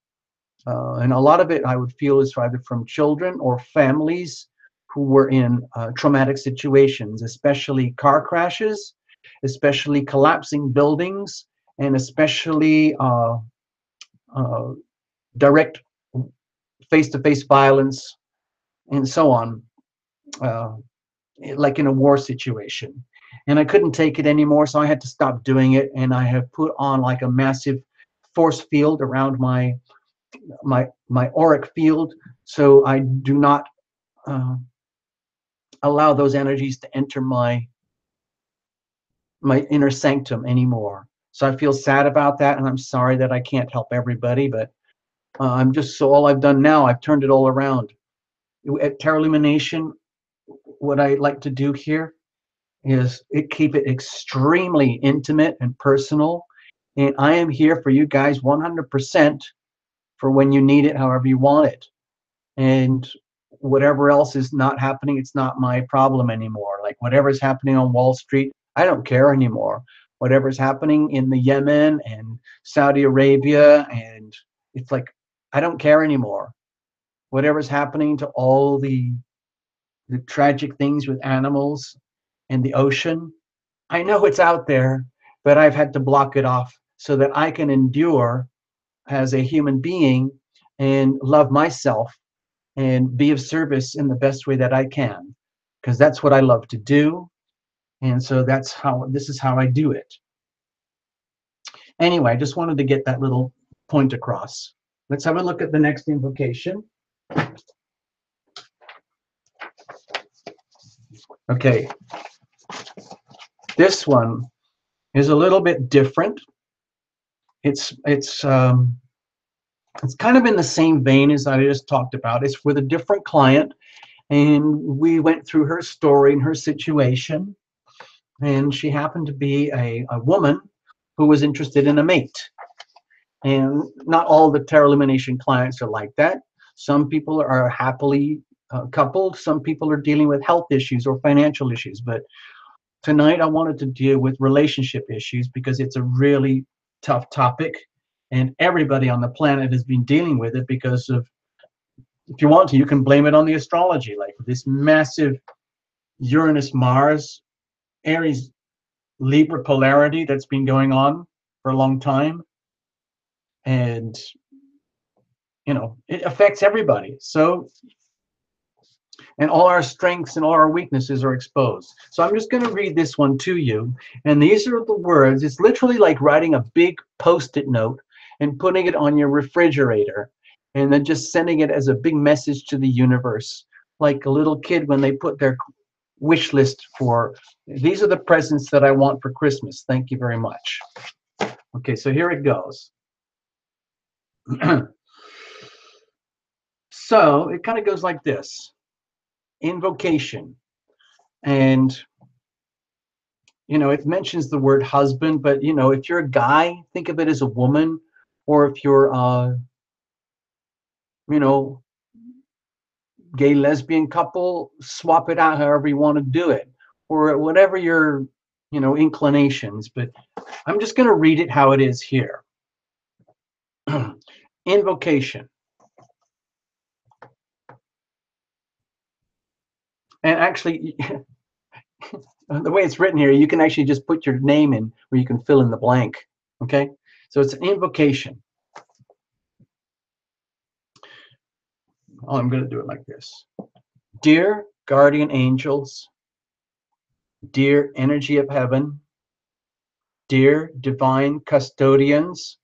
A: And a lot of it I would feel is either from children or families who were in traumatic situations, especially car crashes, especially collapsing buildings, and especially direct face-to-face violence and so on, like in a war situation. And I couldn't take it anymore, so I had to stop doing it, and I have put on like a massive force field around my auric field, so I do not allow those energies to enter my inner sanctum anymore. So I feel sad about that, and I'm sorry that I can't help everybody, but I'm just, so all I've done now, I've turned it all around. At Tarot Lumination, what I like to do here is keep it extremely intimate and personal, and I am here for you guys 100% for when you need it, however you want it. And whatever else is not happening, it's not my problem anymore. Like whatever's happening on Wall Street, I don't care anymore. Whatever's happening in the Yemen and Saudi Arabia, and it's like, I don't care anymore. Whatever's happening to all the tragic things with animals and the ocean, I know it's out there, but I've had to block it off so that I can endure as a human being and love myself and be of service in the best way that I can, because that's what I love to do. And so this is how I do it. Anyway, I just wanted to get that little point across. Let's have a look at the next invocation. Okay. This one is a little bit different. It's kind of in the same vein as I just talked about. It's with a different client, and we went through her story and her situation, and she happened to be a woman who was interested in a mate. And not all the Tarot Lumination clients are like that. Some people are happily coupled. Some people are dealing with health issues or financial issues. But tonight I wanted to deal with relationship issues because it's a really tough topic, and everybody on the planet has been dealing with it because of, if you want to, you can blame it on the astrology, like this massive Uranus, Mars, Aries, Libra polarity that's been going on for a long time. And, you know, it affects everybody. So, and all our strengths and all our weaknesses are exposed. So I'm just going to read this one to you. And these are the words. It's literally like writing a big Post-it note and putting it on your refrigerator, and then just sending it as a big message to the universe, like a little kid when they put their wish list for, these are the presents that I want for Christmas. Thank you very much. Okay, so here it goes. So it kind of goes like this. Invocation. And, you know, it mentions the word husband, but, you know, if you're a guy, think of it as a woman. Or if you're, you know, gay lesbian couple, swap it out however you want to do it, or whatever your, you know, inclinations. But I'm just going to read it how it is here. Invocation. And actually, the way it's written here, you can actually just put your name in where you can fill in the blank. Okay, so it's an invocation. Oh, I'm going to do it like this. Dear guardian angels, dear energy of heaven, dear divine custodians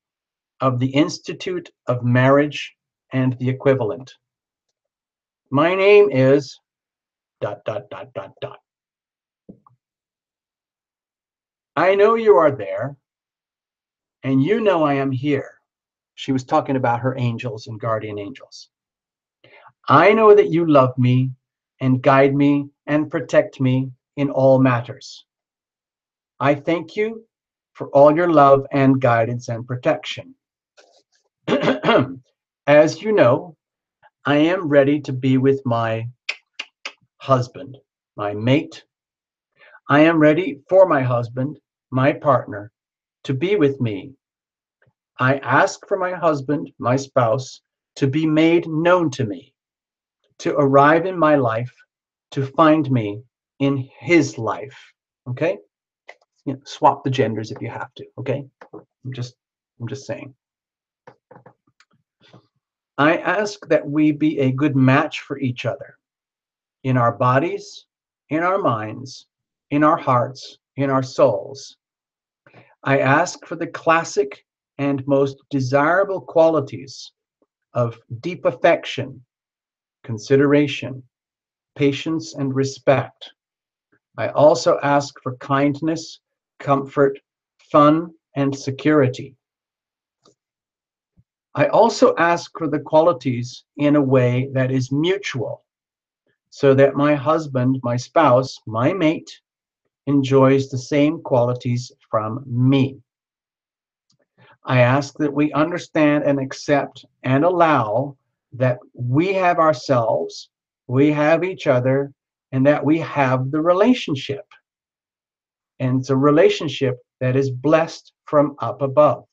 A: of the Institute of Marriage and the Equivalent, my name is ... I know you are there, and you know I am here. She was talking about her angels and guardian angels. I know that you love me and guide me and protect me in all matters. I thank you for all your love and guidance and protection. As you know, I am ready to be with my husband, my mate. I am ready for my husband, my partner, to be with me. I ask for my husband, my spouse, to be made known to me, to arrive in my life, to find me in his life. Okay? You know, swap the genders if you have to. Okay? I'm just saying. I ask that we be a good match for each other in our bodies, in our minds, in our hearts, in our souls. I ask for the classic and most desirable qualities of deep affection, consideration, patience, and respect. I also ask for kindness, comfort, fun, and security. I also ask for the qualities in a way that is mutual, so that my husband, my spouse, my mate, enjoys the same qualities from me. I ask that we understand and accept and allow that we have ourselves, we have each other, and that we have the relationship. And it's a relationship that is blessed from up above.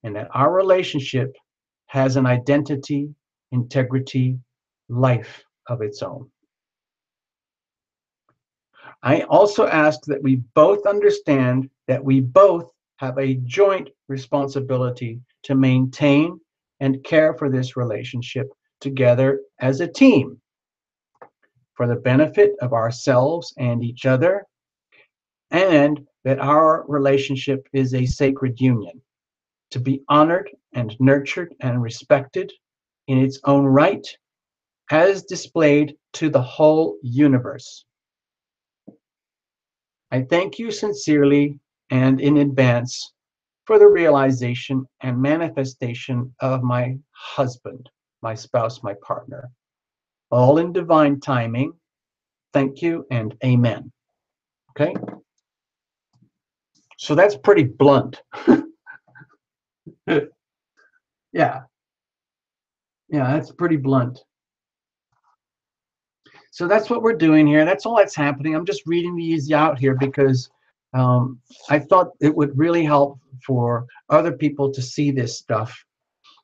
A: And that our relationship has an identity, integrity, life of its own. I also ask that we both understand that we both have a joint responsibility to maintain and care for this relationship together as a team for the benefit of ourselves and each other, and that our relationship is a sacred union to be honored and nurtured and respected in its own right, as displayed to the whole universe. I thank you sincerely and in advance for the realization and manifestation of my husband, my spouse, my partner, all in divine timing. Thank you and amen. Okay? So that's pretty blunt. Yeah. Yeah, that's pretty blunt. So that's what we're doing here. That's all that's happening. I'm just reading these out here because I thought it would really help for other people to see this stuff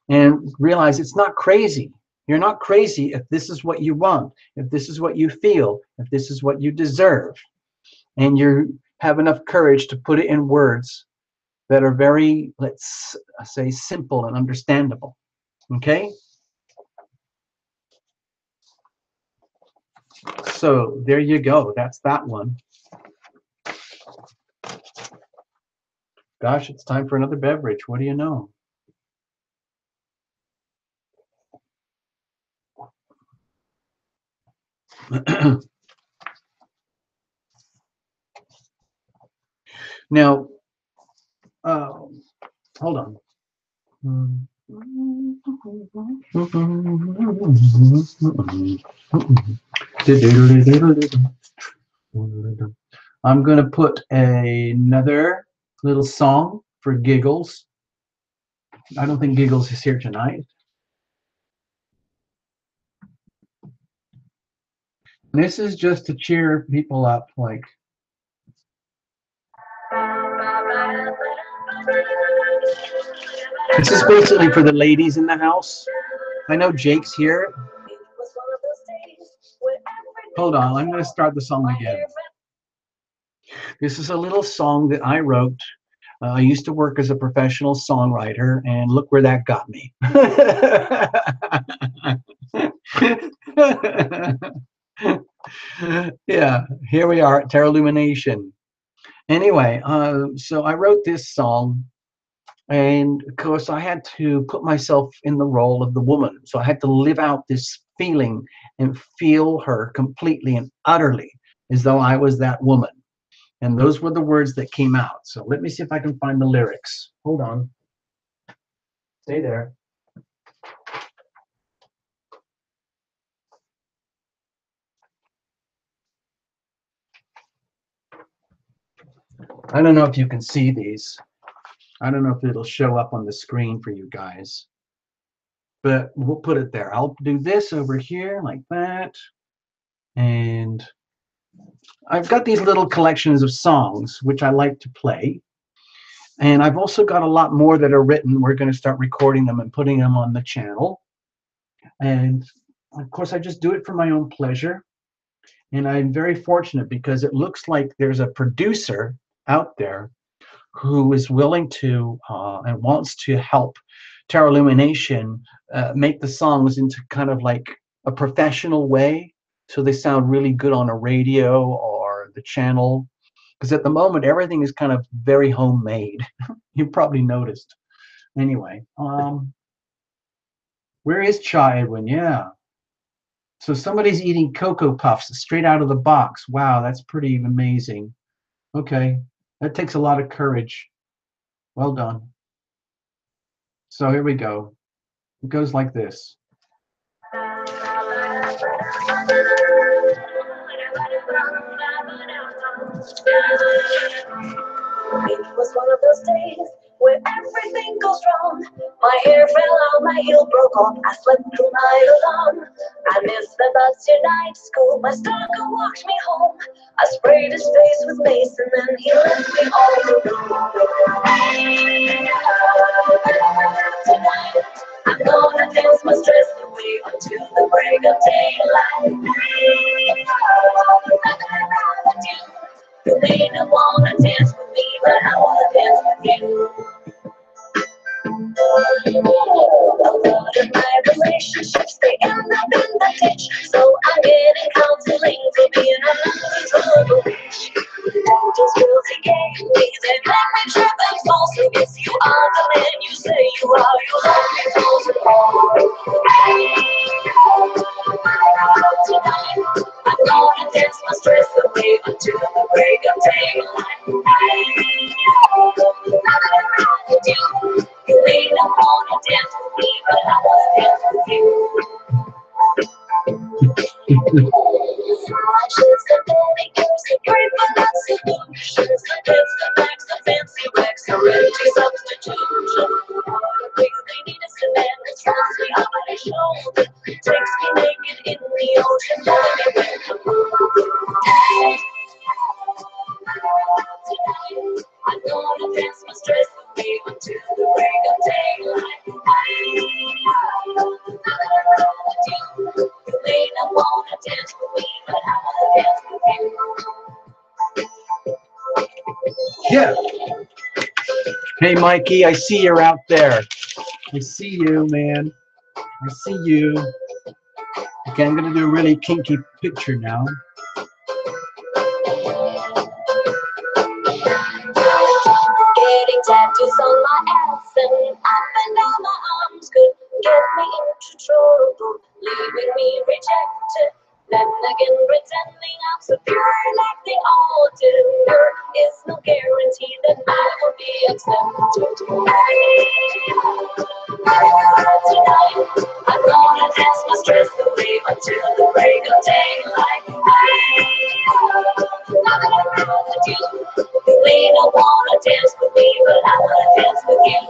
A: and realize it's not crazy. You're not crazy if this is what you want, if this is what you feel, if this is what you deserve. And you have enough courage to put it in words that are very, let's say, simple and understandable. Okay? So there you go. That's that one. Gosh, it's time for another beverage. What do you know? Now, hold on. I'm going to put another little song for Giggles. I don't think Giggles is here tonight. This is just to cheer people up, like. This is basically for the ladies in the house. I know Jake's here. Hold on, I'm going to start the song again. This is a little song that I wrote. I used to work as a professional songwriter, and look where that got me. Yeah, here we are at Lumination. Anyway, so I wrote this song, and of course I had to put myself in the role of the woman. So I had to live out this feeling and feel her completely and utterly as though I was that woman. And those were the words that came out. So let me see if I can find the lyrics. Hold on. Stay there. I don't know if you can see these. I don't know if it'll show up on the screen for you guys. But we'll put it there. I'll do this over here like that. And I've got these little collections of songs which I like to play. And I've also got a lot more that are written. We're going to start recording them and putting them on the channel. And of course, I just do it for my own pleasure. And I'm very fortunate because it looks like there's a producer out there who is willing to and wants to help Illumination make the songs into kind of like a professional way, so they sound really good on a radio or the channel. Because at the moment, everything is kind of very homemade. You probably noticed. Anyway, where is Cha Edwin? Yeah. So somebody's eating Cocoa Puffs straight out of the box. Wow, that's pretty amazing. Okay, that takes a lot of courage. Well done. So here we go. It goes like this. It was one of those days where everything goes wrong. My hair fell out, my heel broke off. I slept through night alone. I missed the bus to night school. My stalker walked me home. I sprayed his face with mace and then he left me all alone. Tonight, I'm gonna dance my stress away until the break of daylight. You may not wanna dance with me, but I wanna dance with you. A lot of my relationships, they end up in the ditch. So I'm getting counseling for being a bitch. Those girls he gave me, they make me trip and fall. So if you are the man you say you are, you'll only fall to fall. Tonight, I'm gonna dance my stress away until the break of daylight. You may not wanna dance with me, but I wanna dance with you. She's the manicures, the great but not solutions. The kids, the bags, the fancy racks, the empty substitution. All the things they need is a man that throws me over his shoulder, takes me naked in the ocean, telling me when to move. Tonight, I'm gonna dance my stress away until the break of daylight. You may not wanna dance with me, but I wanna dance with you. Yeah. Hey, Mikey, I see you're out there. I see you, man. I see you. Okay, I'm gonna do a really kinky picture now. Getting tattoos on my ass and up and down my arms could get me into trouble, leaving me rejected.
B: Then again, pretending I'm superior like they all do. There is no guarantee that I will be accepted. Tonight, I'm gonna dance my stress away until the break of daylight. Nothing wrong with you. You may not wanna dance with me, but I wanna dance with you.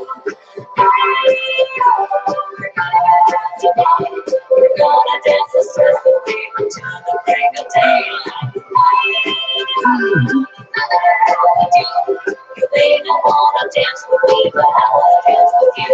B: Tonight, we're gonna dance the stress away until the break of daylight. Nothing wrong with you. You may not wanna dance with me, but I wanna dance with you.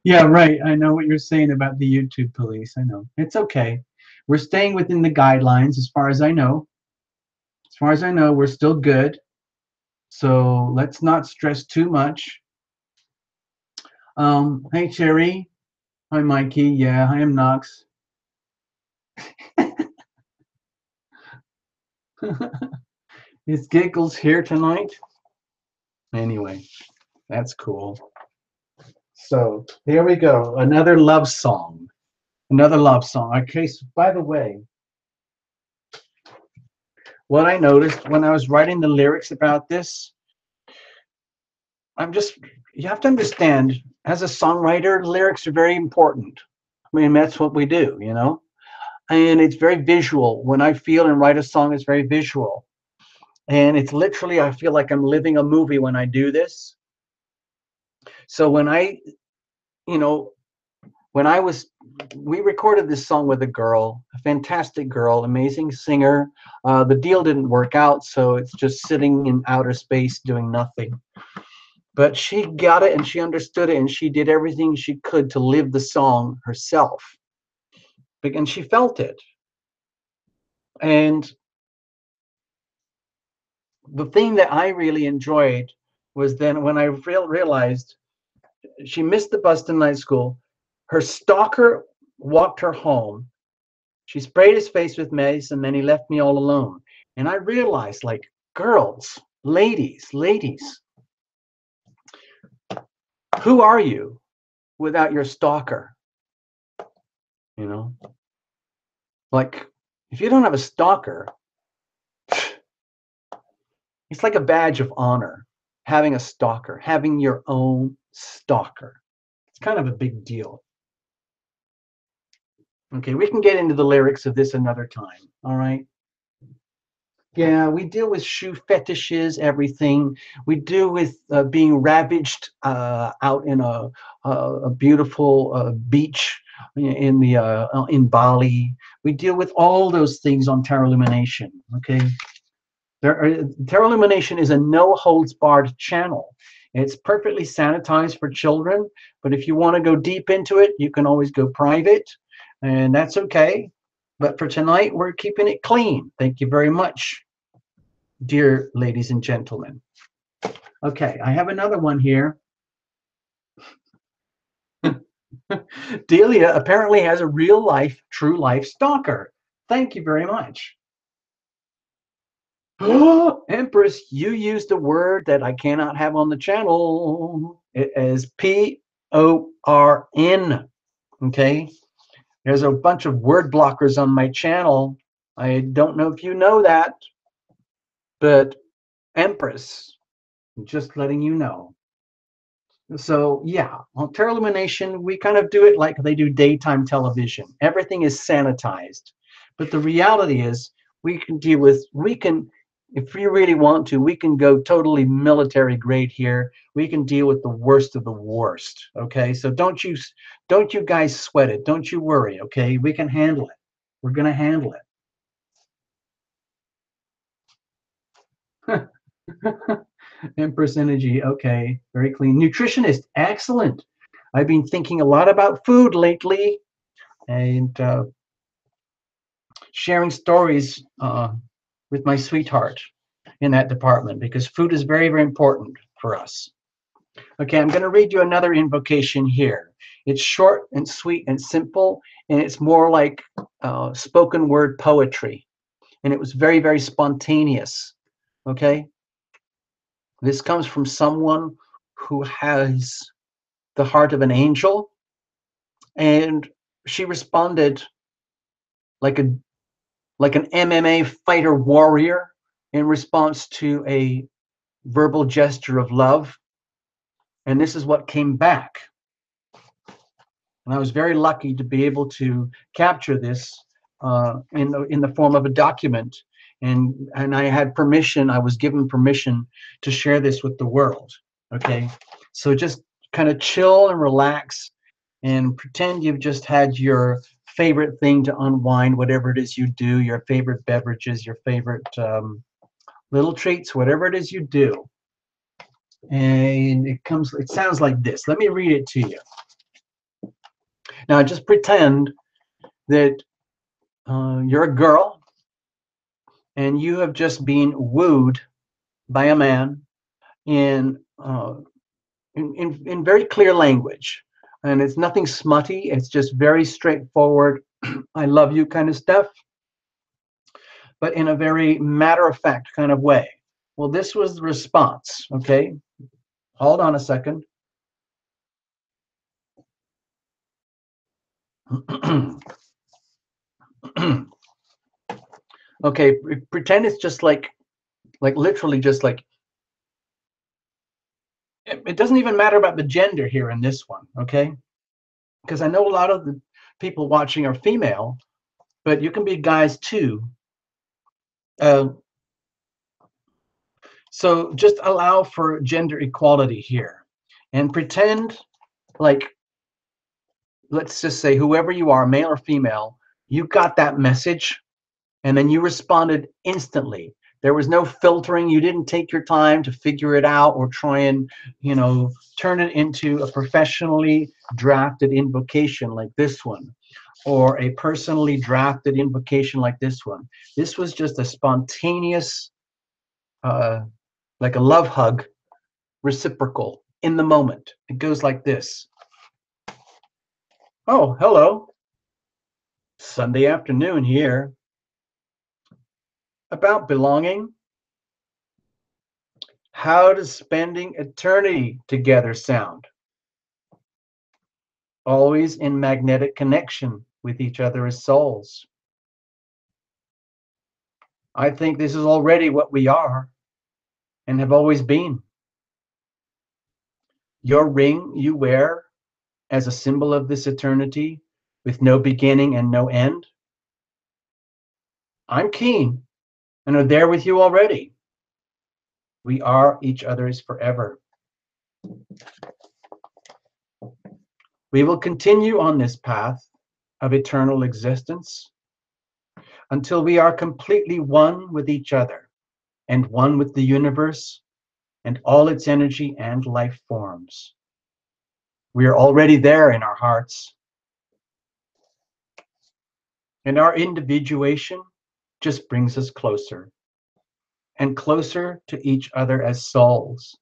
A: Yeah, right. I know what you're saying about the YouTube police. I know. It's okay. We're staying within the guidelines as far as I know. As far as I know, we're still good. So let's not stress too much. Hey, Cherry. Hi, Mikey. Yeah, I am Knox. Is Giggles here tonight? Anyway, that's cool. So here we go. Another love song. Another love song. Okay, so by the way, what I noticed when I was writing the lyrics about this, you have to understand, as a songwriter, lyrics are very important. I mean, that's what we do, you know? And it's very visual. When I feel and write a song, it's very visual. And it's literally, I feel like I'm living a movie when I do this. So when you know, we recorded this song with a girl, a fantastic girl, amazing singer. The deal didn't work out, so it's just sitting in outer space doing nothing. But she got it and she understood it and she did everything she could to live the song herself. And she felt it. And the thing that I really enjoyed was then when I realized she missed the bus to night school. Her stalker walked her home. She sprayed his face with mace and then he left me all alone. And I realized, like, girls, ladies, who are you without your stalker? You know, like, if you don't have a stalker, it's like a badge of honor having a stalker, having your own stalker. It's kind of a big deal. Okay, we can get into the lyrics of this another time. All right. Yeah, we deal with shoe fetishes, everything. We deal with being ravaged out in a beautiful beach in Bali. We deal with all those things on Terra Illumination. Okay, Terra Illumination is a no holds barred channel. It's perfectly sanitized for children, but if you want to go deep into it, you can always go private, and that's okay. But for tonight, we're keeping it clean. Thank you very much, dear ladies and gentlemen. Okay, I have another one here. Delia apparently has a real life, true life stalker. Thank you very much. Empress, you used a word that I cannot have on the channel. It is PORN. Okay, there's a bunch of word blockers on my channel. I don't know if you know that, but Empress, just letting you know. So yeah, on Terra Illumination, we kind of do it like they do daytime television. Everything is sanitized. But the reality is we can, if we really want to, we can go totally military grade here. We can deal with the worst of the worst. Okay, so don't you guys sweat it. Don't you worry. Okay, we can handle it. We're gonna handle it. Empress Energy, okay, very clean. Nutritionist, excellent. I've been thinking a lot about food lately and sharing stories with my sweetheart in that department because food is very, very important for us. Okay, I'm going to read you another invocation here. It's short and sweet and simple, and it's more like spoken word poetry. And it was very, very spontaneous. Okay, this comes from someone who has the heart of an angel, and she responded like a like an MMA fighter warrior in response to a verbal gesture of love. And this is what came back. And I was very lucky to be able to capture this in the form of a document. And I had permission, I was given permission to share this with the world. Okay, so just kind of chill and relax and pretend you've just had your favorite thing to unwind, whatever it is you do, your favorite beverages, your favorite little treats, whatever it is you do. And it sounds like this. Let me read it to you. Now just pretend that you're a girl and you have just been wooed by a man in, in very clear language. And it's nothing smutty, it's just very straightforward, I love you kind of stuff, but in a very matter of fact kind of way. Well, this was the response, okay? Hold on a second. Okay, pretend it's just like literally just like, it doesn't even matter about the gender here in this one, okay? Because I know a lot of the people watching are female, but you can be guys too. Uh, so just allow for gender equality here and pretend like, let's just say whoever you are, male or female, you got that message and then you responded instantly. There was no filtering. You didn't take your time to figure it out or try and, turn it into a professionally drafted invocation like this one, or a personally drafted invocation like this one. This was just a spontaneous, like a love hug, reciprocal in the moment. It goes like this. Oh, hello. Sunday afternoon here. About belonging. How does spending eternity together sound? Always in magnetic connection with each other as souls. I think this is already what we are and have always been. Your ring you wear as a symbol of this eternity with no beginning and no end. I'm keen and are there with you already. We are each other's forever. We will continue on this path of eternal existence until we are completely one with each other and one with the universe and all its energy and life forms. We are already there in our hearts. And our individuation just brings us closer and closer to each other as souls.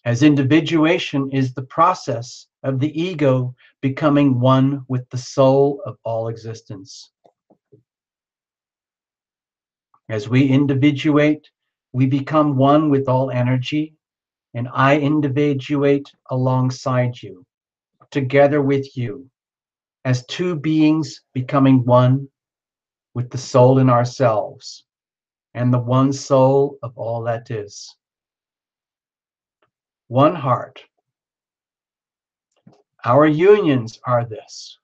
A: As individuation is the process of the ego becoming one with the soul of all existence. As we individuate, we become one with all energy, and I individuate alongside you, together with you, as two beings becoming one with the soul in ourselves and the one soul of all that is. One heart. Our unions are this.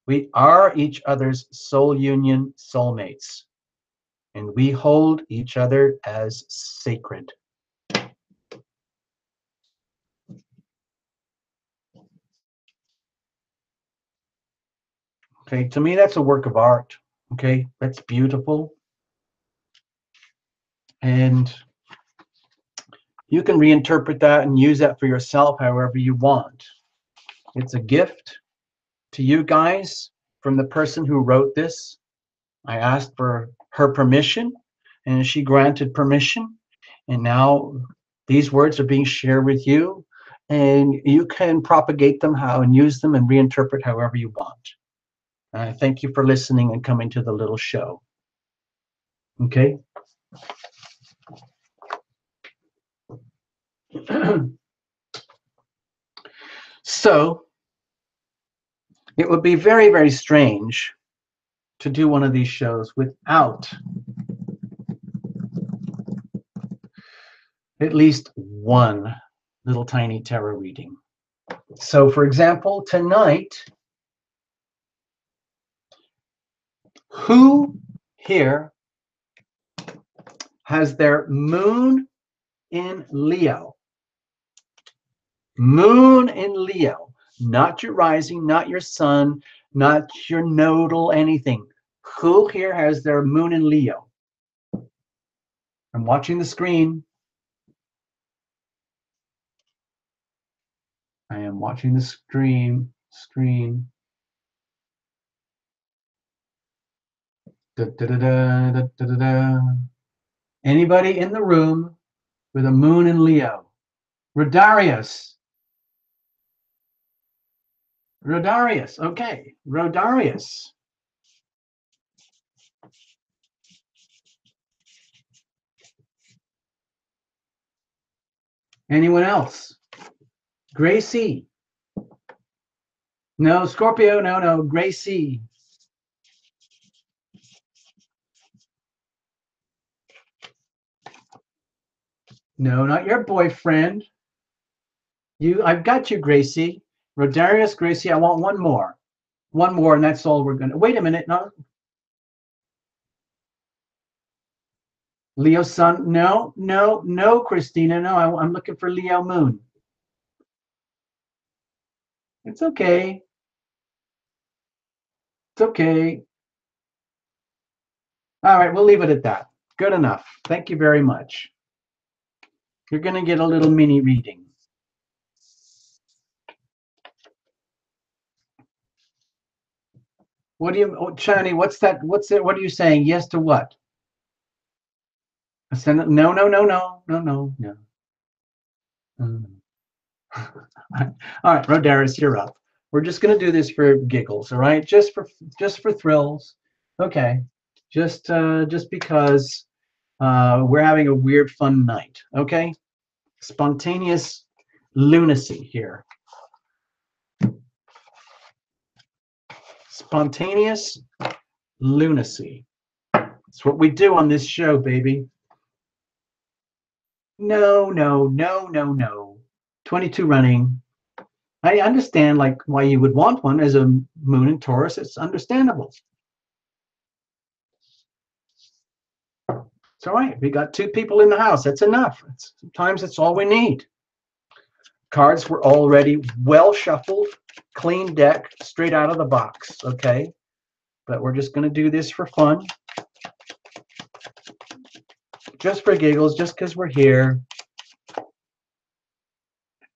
A: We are each other's soul union soulmates, and we hold each other as sacred. Okay, to me, that's a work of art. Okay, that's beautiful. And you can reinterpret that and use that for yourself however you want. It's a gift to you guys from the person who wrote this. I asked for her permission and she granted permission. And now These words are being shared with you, and you can propagate them how and use them and reinterpret however you want. And I thank you for listening and coming to the little show. Okay? So, it would be very, very strange to do one of these shows without at least one little tiny tarot reading. So, for example, tonight, who here has their moon in Leo? Moon in Leo, not your rising, not your sun, not your nodal, anything. Who here has their moon in Leo? I'm watching the screen. I am watching the screen. Da, da, da, da, da, da, da. Anybody in the room with a moon in Leo? Rodarius. Rodarius. Okay. Rodarius. Anyone else? Gracie. No, Scorpio. No. Gracie. No, not your boyfriend. I've got you, Gracie. Rodarius, Gracie, I want one more. One more, and that's all we're going to. Wait a minute. No. Leo sun. No, Christina. No, I'm looking for Leo moon. It's okay. It's okay. All right, we'll leave it at that. Good enough. Thank you very much. You're going to get a little mini reading. What do you, Chani, what's that? What's it? What are you saying? Yes to what? No. All right, Rodarius, you're up. We're just going to do this for giggles, all right? Just for thrills. Okay. Just because we're having a weird fun night, okay? Spontaneous lunacy here. Spontaneous lunacy. It's what we do on this show, baby. No. 22 running. I understand like why you would want one as a moon in Taurus. It's understandable. It's all right. We got 2 people in the house. That's enough. Sometimes it's all we need. Cards were already well shuffled, clean deck, straight out of the box. Okay. But we're just going to do this for fun. Just for giggles, just because we're here.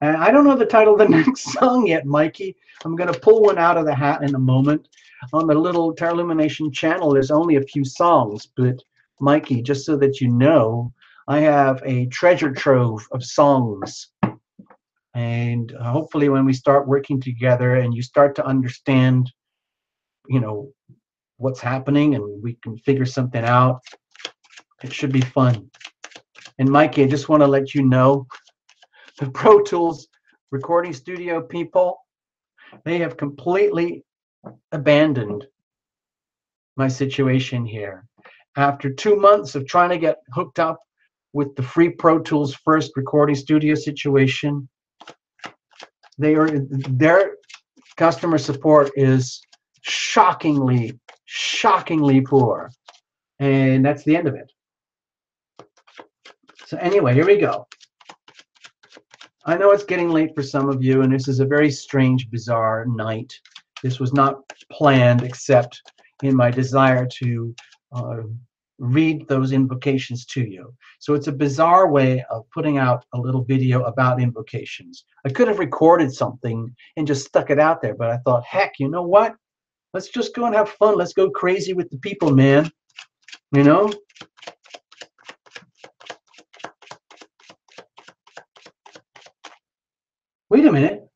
A: And I don't know the title of the next song yet, Mikey. I'm going to pull one out of the hat in a moment. On the little Tarot Lumination channel, there's only a few songs, but Mikey, just so that you know, I have a treasure trove of songs. And hopefully when we start working together and you start to understand, you know, what's happening and we can figure something out, it should be fun. And Mikey, I just want to let you know, the Pro Tools recording studio people, they have completely abandoned my situation here. After 2 months of trying to get hooked up with the free Pro Tools first recording studio situation, their customer support is shockingly poor. And that's the end of it. So anyway, here we go. I know it's getting late for some of you, and this is a very strange, bizarre night. This was not planned except in my desire to read those invocations to you. So it's a bizarre way of putting out a little video about invocations. I could have recorded something and just stuck it out there, but I thought, heck, you know what? Let's just go and have fun. Let's go crazy with the people, man. You know? Wait a minute.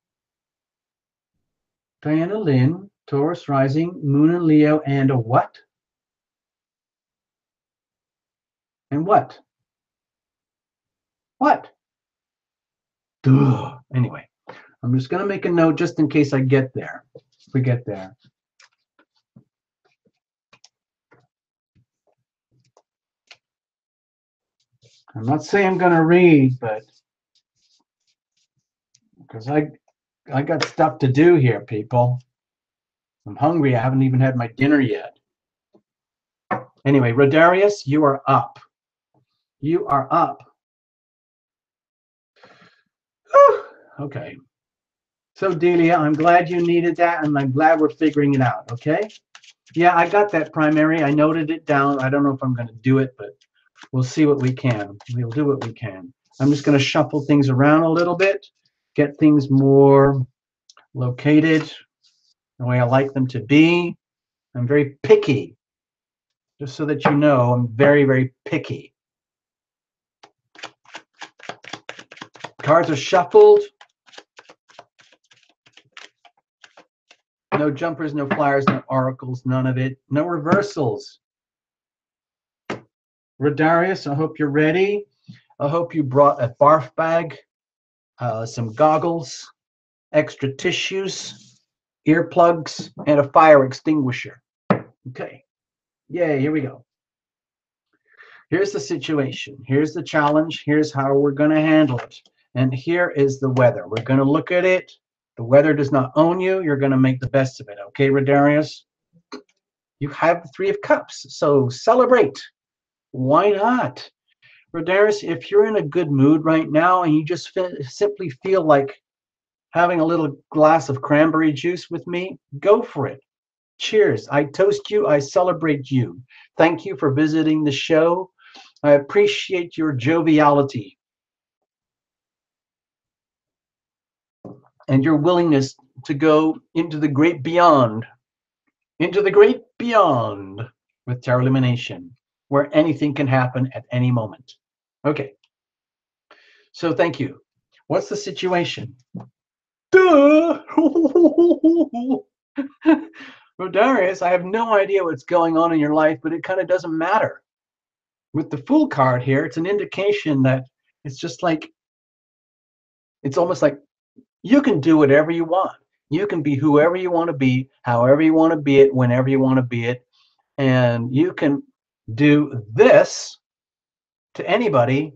A: Diana Lynn, Taurus rising, Moon and Leo, and a what? And what? What? Duh. Anyway, I'm just going to make a note just in case I get there. If we get there. I'm not saying I'm going to read, but because I got stuff to do here, people. I'm hungry. I haven't even had my dinner yet. Anyway, Rodarius, you are up. You are up. Whew. Okay. So, Delia, I'm glad you needed that, and I'm glad we're figuring it out, okay? Yeah, I got that primary. I noted it down. I don't know if I'm going to do it, but we'll see what we can. We'll do what we can. I'm just going to shuffle things around a little bit, get things more located the way I like them to be. I'm very picky. Just so that you know, I'm very, very picky. Cards are shuffled. No jumpers, no flyers, no oracles, none of it. No reversals. Rodarius, I hope you're ready. I hope you brought a barf bag, some goggles, extra tissues, earplugs, and a fire extinguisher. Okay. Yay, here we go. Here's the situation. Here's the challenge. Here's how we're going to handle it. And here is the weather. We're going to look at it. The weather does not own you. You're going to make the best of it. Okay, Rodarius? You have the Three of Cups, so celebrate. Why not? Rodarius, if you're in a good mood right now and you just simply feel like having a little glass of cranberry juice with me, go for it. Cheers. I toast you. I celebrate you. Thank you for visiting the show. I appreciate your joviality and your willingness to go into the great beyond, with Tarot Lumination, where anything can happen at any moment. Okay. So thank you. What's the situation? Duh! Rodarius, I have no idea what's going on in your life, but it kind of doesn't matter. With the Fool card here, it's an indication that it's just like, it's almost like you can do whatever you want. You can be whoever you want to be, however you want to be it, whenever you want to be it. And you can do this to anybody.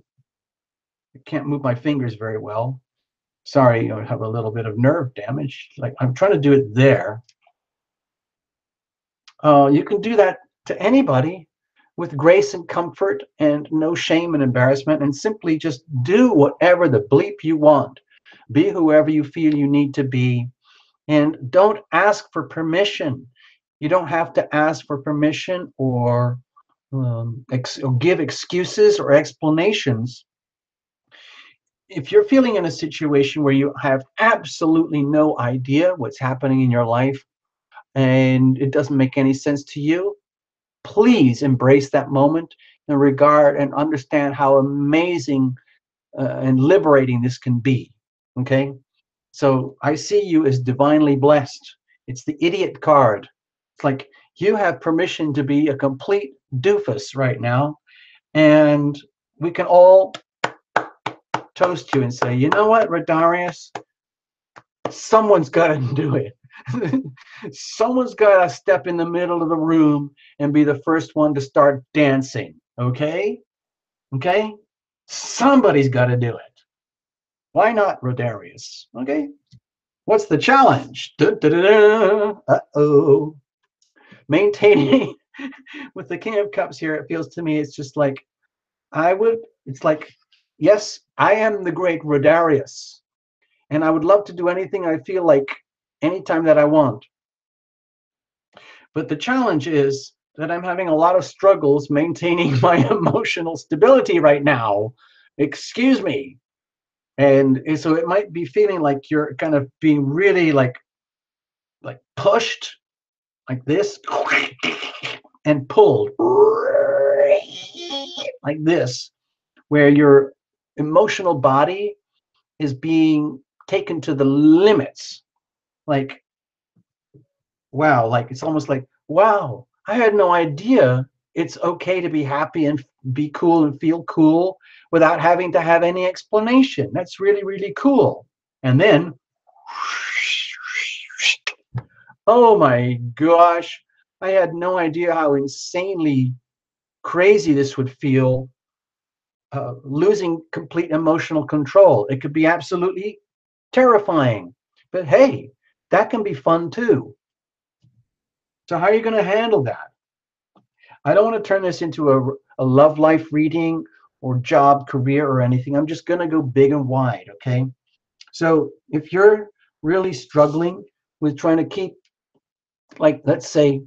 A: I can't move my fingers very well. Sorry, I have a little bit of nerve damage. Like I'm trying to do it there. You can do that to anybody with grace and comfort and no shame and embarrassment, and simply just do whatever the bleep you want. Be whoever you feel you need to be, and don't ask for permission. You don't have to ask for permission or give excuses or explanations. If you're feeling in a situation where you have absolutely no idea what's happening in your life and it doesn't make any sense to you, please embrace that moment and regard and understand how amazing and liberating this can be. Okay? So I see you as divinely blessed. It's the idiot card. It's like you have permission to be a complete doofus right now. And we can all toast you and say, you know what, Rodarius? Someone's got to do it. Someone's got to step in the middle of the room and be the first one to start dancing. Okay? Okay? Somebody's got to do it. Why not, Rodarius? Okay? What's the challenge? Uh-oh. Maintaining with the King of Cups here, it feels to me it's just like it's like, yes, I am the great Rodarius, and I would love to do anything I feel like anytime that I want. But the challenge is that I'm having a lot of struggles maintaining my emotional stability right now. Excuse me. And so it might be feeling like you're kind of being really like pushed like this and pulled like this, where your emotional body is being taken to the limits. Like, wow, like it's almost like, wow, I had no idea it's okay to be happy and be cool and feel cool without having to have any explanation. That's really, really cool. And then, oh my gosh, I had no idea how insanely crazy this would feel, losing complete emotional control. It could be absolutely terrifying. But hey, that can be fun too. So, how are you going to handle that? I don't want to turn this into a love life reading or job, career, or anything. I'm just going to go big and wide, okay? So, if you're really struggling with trying to keep, like, let's say,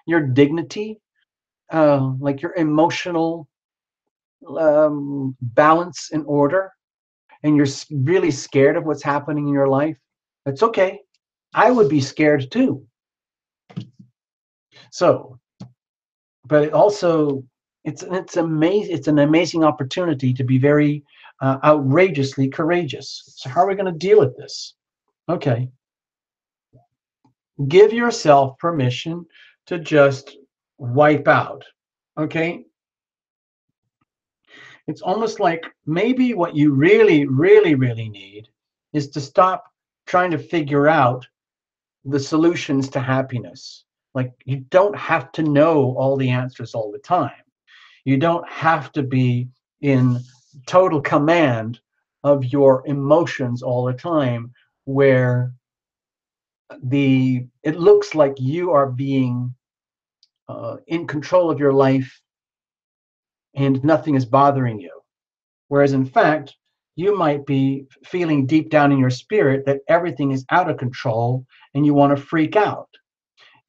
A: your dignity, like your emotional balance in order, and you're really scared of what's happening in your life, that's okay. I would be scared too. So, but it also, it's amazing. It's an amazing opportunity to be very outrageously courageous. So how are we going to deal with this? Okay, give yourself permission to just wipe out. Okay, it's almost like maybe what you really, really, really need is to stop trying to figure out the solutions to happiness. Like, you don't have to know all the answers all the time. You don't have to be in total command of your emotions all the time, where it looks like you are being in control of your life and nothing is bothering you. Whereas in fact, you might be feeling deep down in your spirit that everything is out of control and you want to freak out.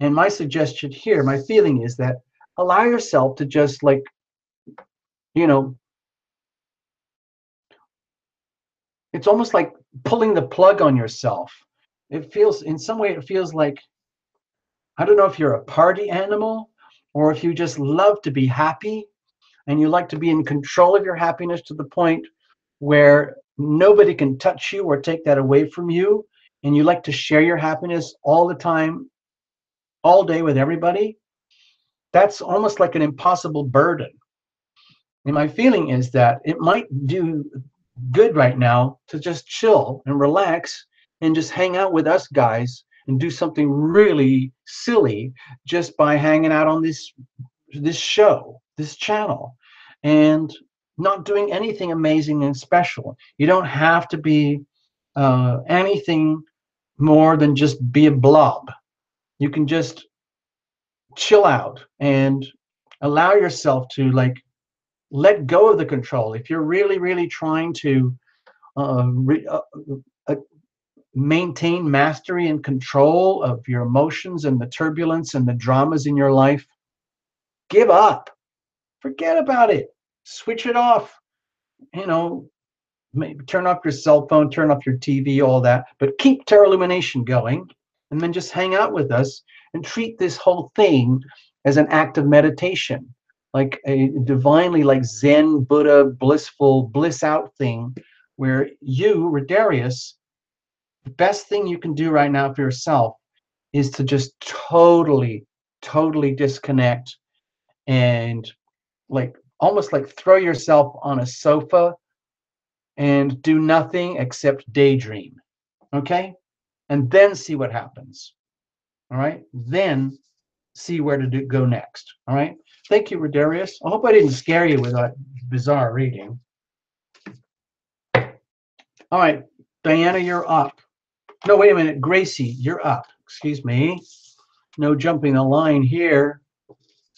A: And my suggestion here, my feeling is that allow yourself to just, like, you know, it's almost like pulling the plug on yourself. It feels, in some way, it feels like, I don't know if you're a party animal or if you just love to be happy and you like to be in control of your happiness to the point where nobody can touch you or take that away from you. And you like to share your happiness all the time, all day with everybody. That's almost like an impossible burden. And my feeling is that it might do good right now to just chill and relax and just hang out with us guys and do something really silly just by hanging out on this show, this channel, and not doing anything amazing and special. You don't have to be anything more than just be a blob. You can just chill out and allow yourself to, like, let go of the control. If you're really, really trying to uh, re- uh, uh, maintain mastery and control of your emotions and the turbulence and the dramas in your life, give up. Forget about it. Switch it off. You know, maybe turn off your cell phone, turn off your TV, all that, but keep Terra Illumination going, and then just hang out with us and treat this whole thing as an act of meditation, like a divinely, like Zen, Buddha, blissful, bliss out thing, where you, Rodarius, the best thing you can do right now for yourself is to just totally, totally disconnect and, like, almost like throw yourself on a sofa and do nothing except daydream. Okay? And then see what happens. All right? Then see where to go next. All right? Thank you, Rodarius. I hope I didn't scare you with that bizarre reading. All right, Diana, you're up. No, wait a minute. Gracie, you're up. Excuse me. No jumping the line here.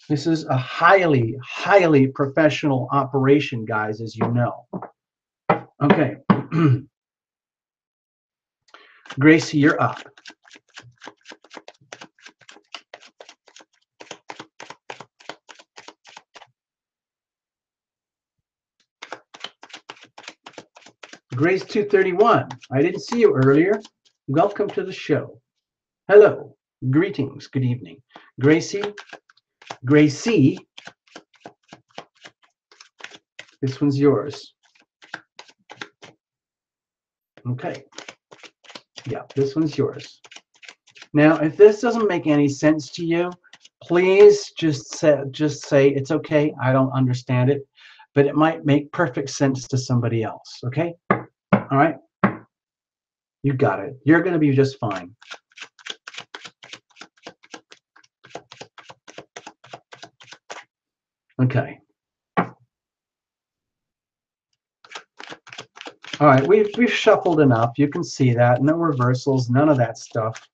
A: This is a highly, highly professional operation, guys, as you know. Okay. Gracie, you're up. Grace 231. I didn't see you earlier. Welcome to the show. Hello. Greetings. Good evening. Gracie. Gracie. This one's yours. Okay. Yeah, this one's yours. Now, if this doesn't make any sense to you, please just say it's okay. I don't understand it, but it might make perfect sense to somebody else. Okay? All right? You got it. You're going to be just fine. Okay. All right, we've shuffled enough. You can see that. No reversals, none of that stuff.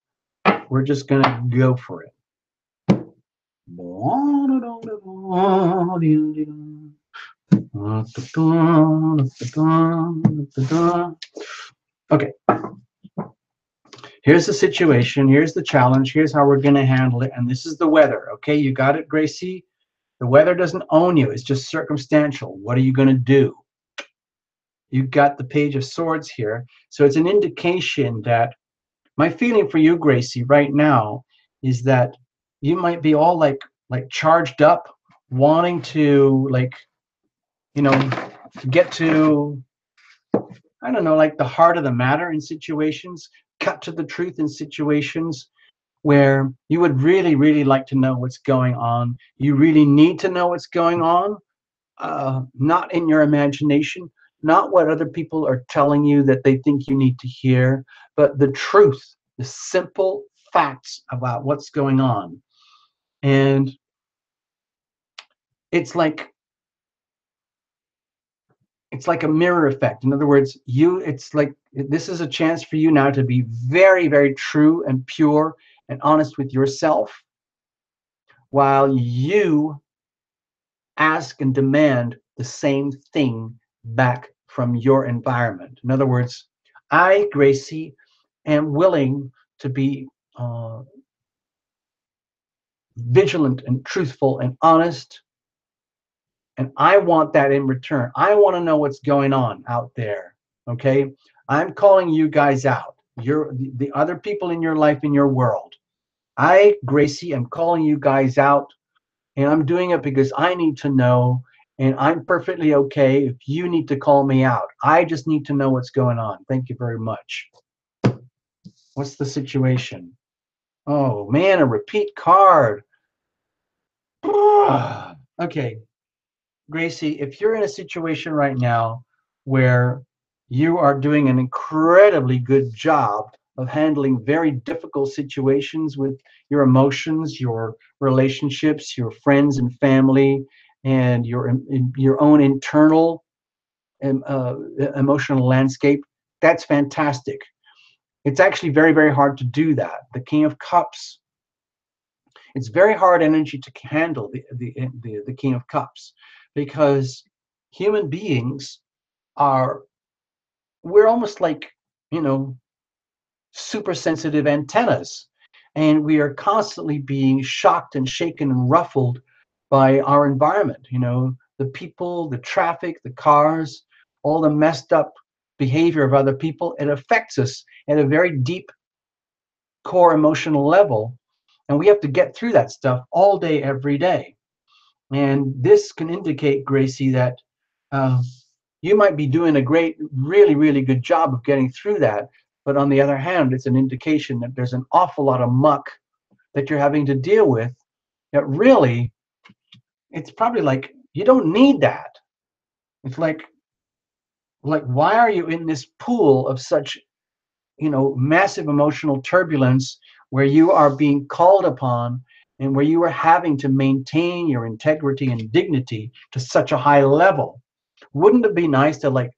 A: We're just going to go for it. Okay. Here's the situation. Here's the challenge. Here's how we're going to handle it. And this is the weather. Okay, you got it, Gracie? The weather doesn't own you. It's just circumstantial. What are you going to do? You've got the Page of Swords here. So it's an indication that my feeling for you, Gracie, right now is that you might be all like charged up, wanting to get to, I don't know, like the heart of the matter in situations, cut to the truth in situations where you would really, really like to know what's going on. You really need to know what's going on, not in your imagination, not what other people are telling you that they think you need to hear, but the truth, the simple facts about what's going on. And it's like a mirror effect. In other words, it's like this is a chance for you now to be very, very true and pure and honest with yourself while you ask and demand the same thing back from your environment. In other words, I, Gracie, am willing to be vigilant and truthful and honest, and I want that in return. I want to know what's going on out there. Okay, I'm calling you guys out. You're the other people in your life, in your world. I, Gracie, am calling you guys out, and I'm doing it because I need to know, and I'm perfectly okay if you need to call me out. I just need to know what's going on. Thank you very much. What's the situation? Oh man, a repeat card. Okay, Gracie, if you're in a situation right now where you are doing an incredibly good job of handling very difficult situations with your emotions, your relationships, your friends and family, and your own internal emotional landscape, that's fantastic. It's actually very, very hard to do that. The King of Cups, it's very hard energy to handle the King of Cups, because human beings are, we're almost like, you know, super sensitive antennas, and we are constantly being shocked and shaken and ruffled by our environment. You know, the people, the traffic, the cars, all the messed up behavior of other people. It affects us at a very deep core emotional level, and we have to get through that stuff all day, every day. And this can indicate, Gracie, that uh, you might be doing a great, really, really good job of getting through that. But on the other hand, it's an indication that there's an awful lot of muck that you're having to deal with that really, it's probably like, you don't need that. It's like why are you in this pool of such, you know, massive emotional turbulence where you are being called upon and where you are having to maintain your integrity and dignity to such a high level? Wouldn't it be nice to like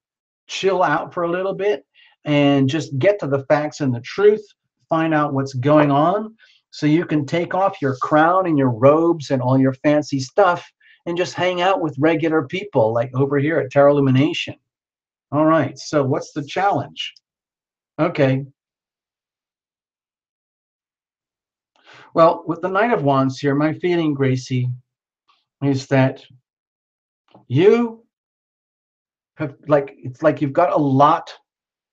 A: chill out for a little bit and just get to the facts and the truth, find out what's going on, so you can take off your crown and your robes and all your fancy stuff and just hang out with regular people like over here at Tarot Lumination? All right, so what's the challenge? Okay. Well, with the Knight of Wands here, my feeling, Gracie, is that you have, like, it's like you've got a lot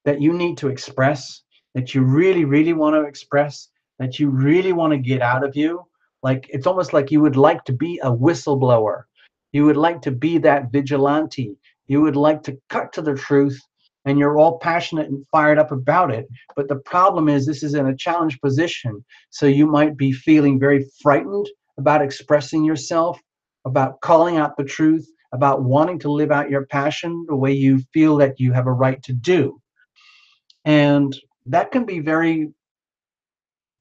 A: that you need to express, that you really, really want to express, that you really want to get out of you. Like, it's almost like you would like to be a whistleblower. You would like to be that vigilante. You would like to cut to the truth and you're all passionate and fired up about it. But the problem is this is in a challenge position. So you might be feeling very frightened about expressing yourself, about calling out the truth, about wanting to live out your passion the way you feel that you have a right to do. And that can be very,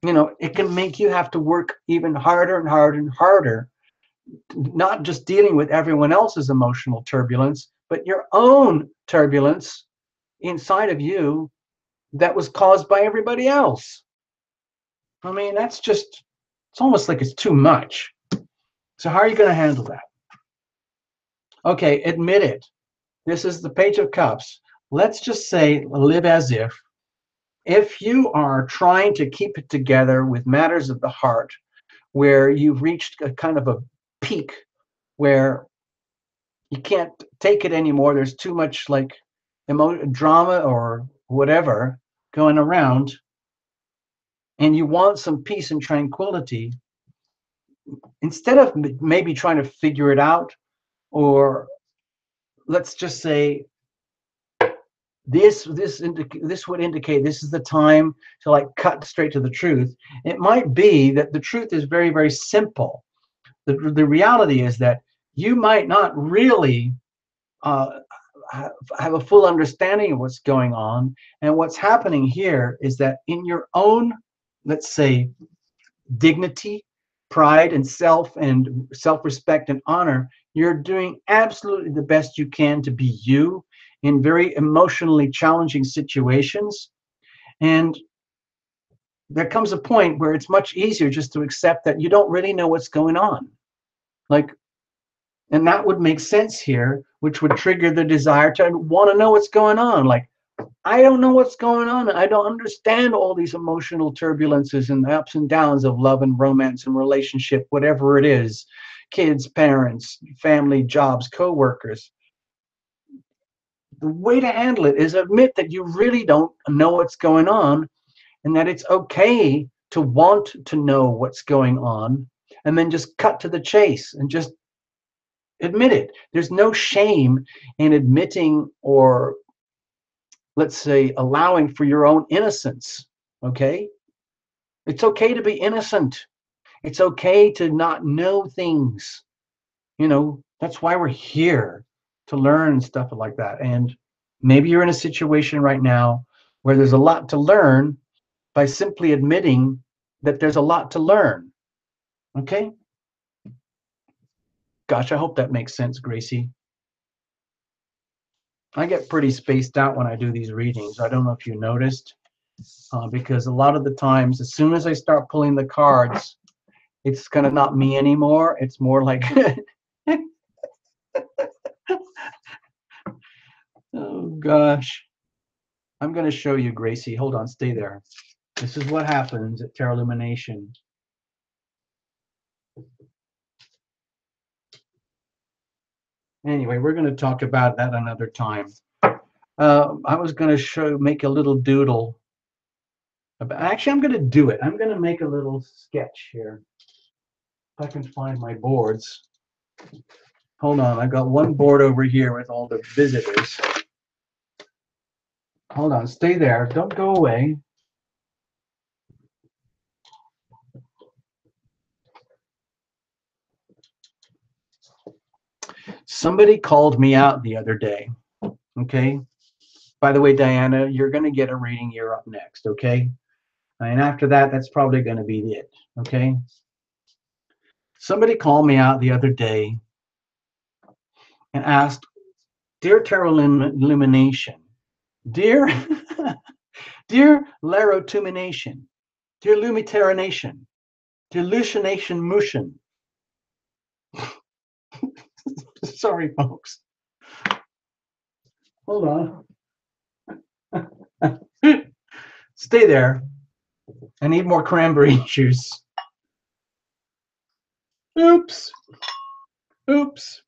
A: it can make you have to work even harder and harder and harder, not just dealing with everyone else's emotional turbulence, but your own turbulence inside of you that was caused by everybody else. I mean, that's just, it's almost like it's too much. So how are you going to handle that? Okay, admit it. This is the Page of Cups. Let's just say, live as if you are trying to keep it together with matters of the heart, where you've reached a kind of a peak where you can't take it anymore, there's too much like drama or whatever going around, and you want some peace and tranquility, instead of maybe trying to figure it out, or let's just say this would indicate this is the time to like cut straight to the truth. It might be that the truth is very, very simple. The reality is that you might not really have a full understanding of what's going on. And what's happening here is that in your own, let's say, dignity, pride, and self-respect and honor, you're doing absolutely the best you can to be you in very emotionally challenging situations. And there comes a point where it's much easier just to accept that you don't really know what's going on. Like, and that would make sense here, which would trigger the desire to want to know what's going on. Like, I don't know what's going on. I don't understand all these emotional turbulences and ups and downs of love and romance and relationship, whatever it is, kids, parents, family, jobs, co-workers. The way to handle it is admit that you really don't know what's going on, and that it's okay to want to know what's going on, and then just cut to the chase and just admit it. There's no shame in admitting, or let's say allowing for your own innocence. Okay, it's okay to be innocent. It's okay to not know things. That's why we're here, to learn stuff like that. And maybe you're in a situation right now where there's a lot to learn, by simply admitting that there's a lot to learn. Okay, gosh, I hope that makes sense, Gracie. I get pretty spaced out when I do these readings. I don't know if you noticed, because a lot of the times, as soon as I start pulling the cards, it's kind of not me anymore. It's more like, oh gosh. I'm going to show you, Gracie. Hold on, stay there. This is what happens at Tarot Lumination. Anyway, we're going to talk about that another time. I was going to make a little doodle. Actually, I'm going to do it. I'm going to make a little sketch here. If I can find my boards. Hold on, I've got one board over here with all the visitors. Hold on, stay there. Don't go away. Somebody called me out the other day. Okay. By the way, Diana, you're going to get a reading. You're up next. Okay. And after that, that's probably going to be it. Okay. Somebody called me out the other day and asked, "Dear Tarot Illumination, dear, dear Larotumination, dear Lumiteranation, dear Lucination Mushin." Sorry, folks. Hold on. Stay there. I need more cranberry juice. Oops. Oops.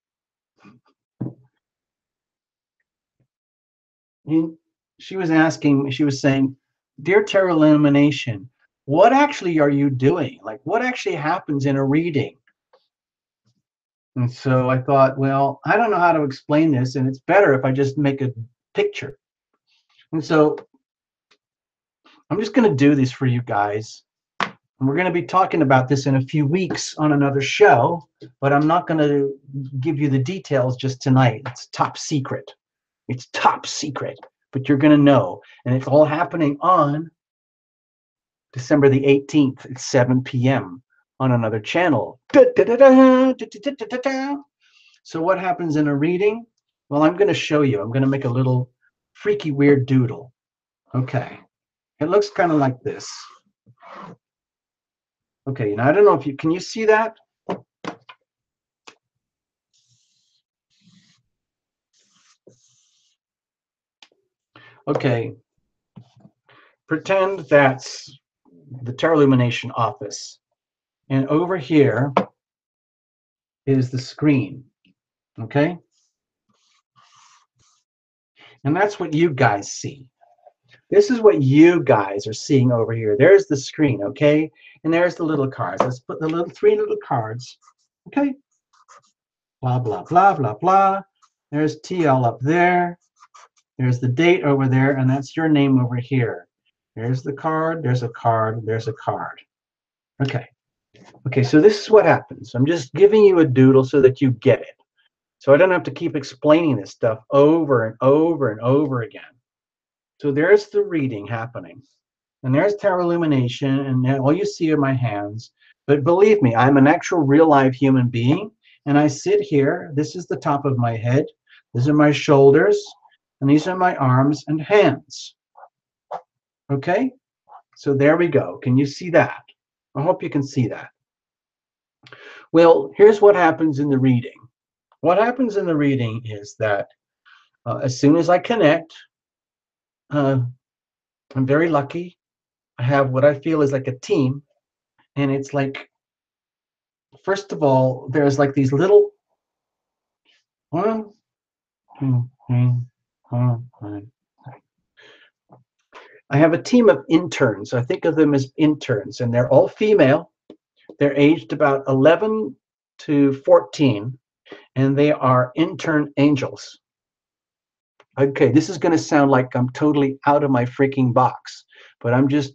A: She was saying, "Dear Tarot Illumination, what actually are you doing? Like, what actually happens in a reading?" And so I thought, well, I don't know how to explain this, and it's better if I just make a picture. And so I'm just going to do this for you guys. And we're going to be talking about this in a few weeks on another show, but I'm not going to give you the details just tonight. It's top secret. It's top secret, but you're going to know. And it's all happening on December the 18th at 7 p.m. on another channel. So what happens in a reading? Well, I'm going to show you. I'm going to make a little freaky weird doodle. Okay. It looks kind of like this. Okay, now I don't know if you can you see that? Okay. Pretend that's the Tarot Illumination office. And over here is the screen. Okay? And that's what you guys see. This is what you guys are seeing over here. There's the screen, okay? And there's the little cards. Let's put the three little cards, okay? Blah, blah, blah, blah, blah. There's TL up there. There's the date over there, and that's your name over here. There's the card, there's a card, there's a card. Okay. Okay, so this is what happens. I'm just giving you a doodle so that you get it. So I don't have to keep explaining this stuff over and over and over again. So there's the reading happening. And there's Tarot Illumination, and all you see are my hands. But believe me, I'm an actual real live human being, and I sit here. This is the top of my head. These are my shoulders, and these are my arms and hands. Okay? So there we go. Can you see that? I hope you can see that. Well, here's what happens in the reading. What happens in the reading is that as soon as I connect, I'm very lucky. I have what I feel is like a team, and it's like, first of all, there's like these little 1, 2, 3, 4, 5. I have a team of interns. I think of them as interns, and they're all female. They're aged about 11 to 14, and they are intern angels. Okay, this is going to sound like I'm totally out of my freaking box, but I'm just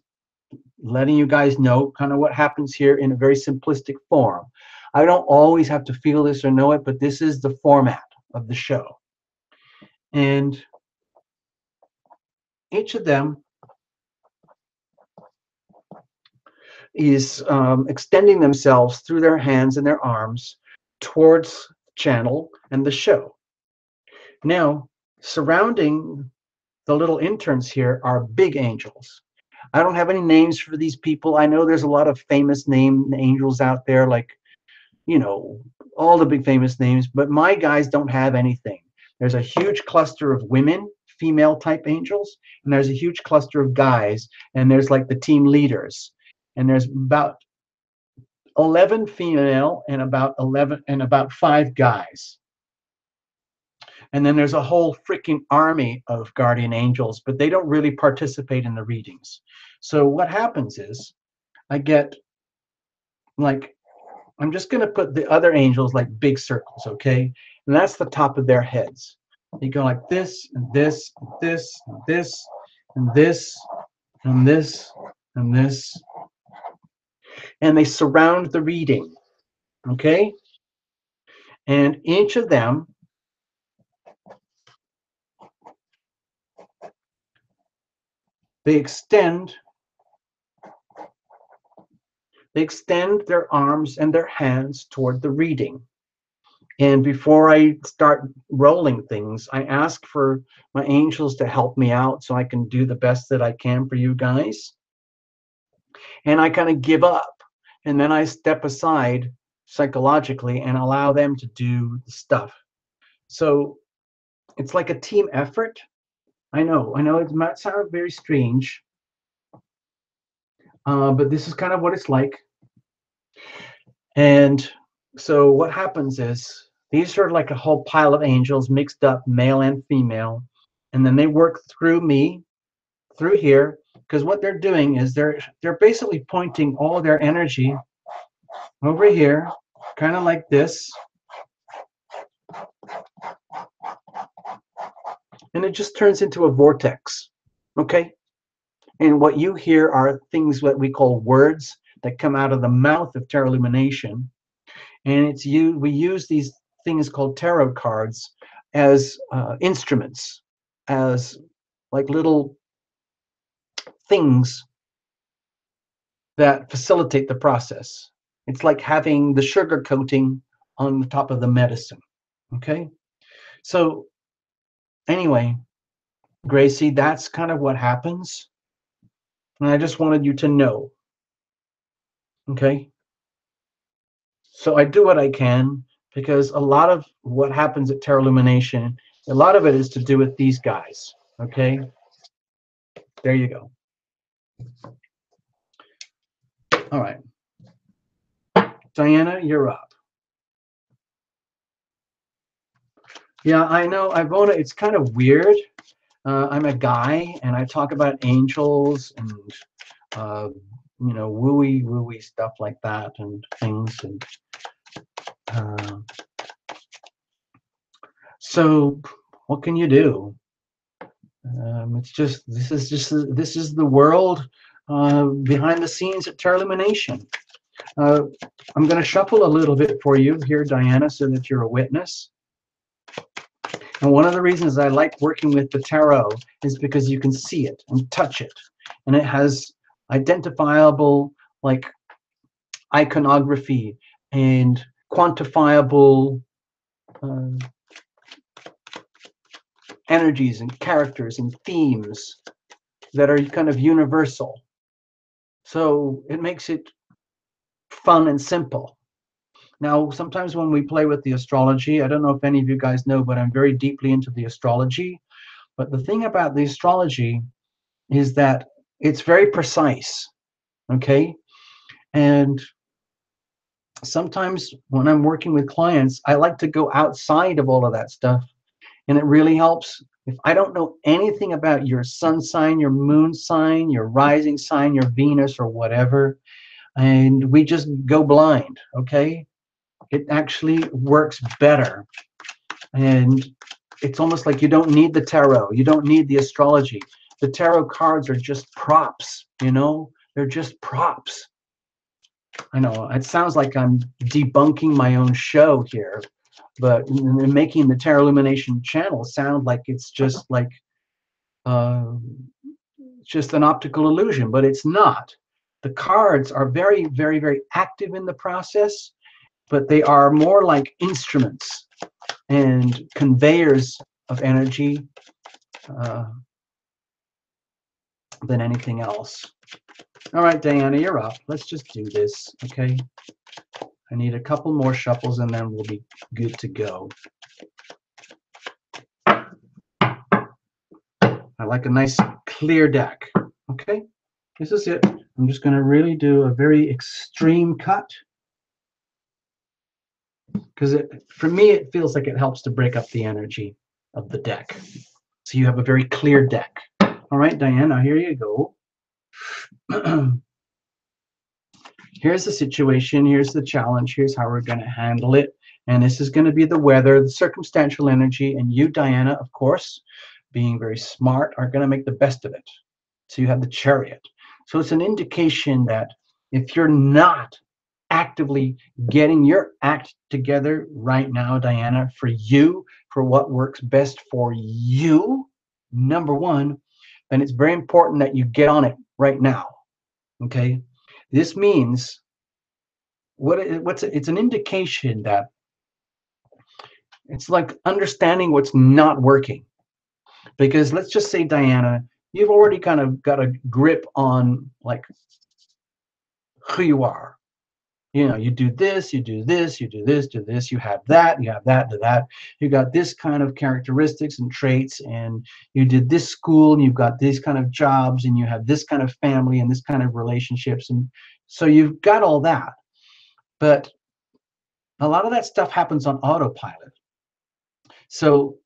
A: letting you guys know kind of what happens here in a very simplistic form. I don't always have to feel this or know it, but this is the format of the show. And each of them is extending themselves through their hands and their arms towards the channel and the show. Now, surrounding the little interns here are big angels. I don't have any names for these people. I know there's a lot of famous named angels out there, like, you know, all the big famous names, but my guys don't have anything. There's a huge cluster of women, female type angels, and there's a huge cluster of guys, and there's like the team leaders. And there's about 11 female and about 5 guys. And then there's a whole freaking army of guardian angels, but they don't really participate in the readings. So what happens is I get like, I'm just going to put the other angels like big circles, okay? And that's the top of their heads. You go like this, and this, and this, and this, and this, and this, and this. And they surround the reading, okay? And each of them they extend their arms and their hands toward the reading. And before I start rolling things, I ask for my angels to help me out so I can do the best that I can for you guys. And I kind of give up. And then I step aside psychologically and allow them to do the stuff. So it's like a team effort. I know it might sound very strange, but this is kind of what it's like. And so what happens is these are like a whole pile of angels mixed up, male and female, and then they work through me, through here, because what they're doing is they're basically pointing all their energy over here, kind of like this, and it just turns into a vortex. Okay? And what you hear are things that we call words that come out of the mouth of tarot illumination. And we use these things called tarot cards as instruments, as like little things that facilitate the process. It's like having the sugar coating on the top of the medicine. Okay? So, anyway, Gracie, that's kind of what happens. And I just wanted you to know. Okay? So I do what I can because a lot of what happens at Terra Illumination, a lot of it is to do with these guys. Okay? There you go. All right. Diana, you're up. Yeah, I know, Ivona, it's kind of weird. I'm a guy and I talk about angels and wooey stuff like that and things. And so what can you do? It's just this is the world behind the scenes at Terra Illumination. I'm going to shuffle a little bit for you here, Diana, so that you're a witness. And one of the reasons I like working with the tarot is because you can see it and touch it, and it has identifiable like iconography and quantifiable energies and characters and themes that are kind of universal. So it makes it fun and simple. Now, sometimes when we play with the astrology, I don't know if any of you guys know, but I'm very deeply into the astrology. But the thing about the astrology is that it's very precise, okay? And sometimes when I'm working with clients, I like to go outside of all of that stuff. And it really helps. If I don't know anything about your sun sign, your moon sign, your rising sign, your Venus or whatever, and we just go blind, okay? It actually works better. And it's almost like you don't need the tarot. You don't need the astrology. The tarot cards are just props, you know? They're just props. I know it sounds like I'm debunking my own show here, but making the Tarot Illumination channel sound like it's just like just an optical illusion, but it's not. The cards are very, very, very active in the process, but they are more like instruments and conveyors of energy than anything else. All right, Diana, you're up. Let's just do this, okay? I need a couple more shuffles and then we'll be good to go. I like a nice clear deck. Okay, this is it. I'm just going to really do a very extreme cut because for me, it feels like it helps to break up the energy of the deck. So you have a very clear deck. All right, Diana, here you go. Here's the situation. Here's the challenge. Here's how we're going to handle it. And this is going to be the weather, the circumstantial energy. And you, Diana, of course, being very smart, are going to make the best of it. So you have the Chariot. So it's an indication that if you're not actively getting your act together right now, Diana, for you, for what works best for you, number one, then it's very important that you get on it right now. Okay? This means it's an indication that it's like understanding what's not working. Because let's just say, Diana, you've already kind of got a grip on like who you are. You know, you do this, you do this, you do this, do this, you have that, do that. You got this kind of characteristics and traits, and you did this school, and you've got these kind of jobs, and you have this kind of family and this kind of relationships. And so you've got all that. But a lot of that stuff happens on autopilot. So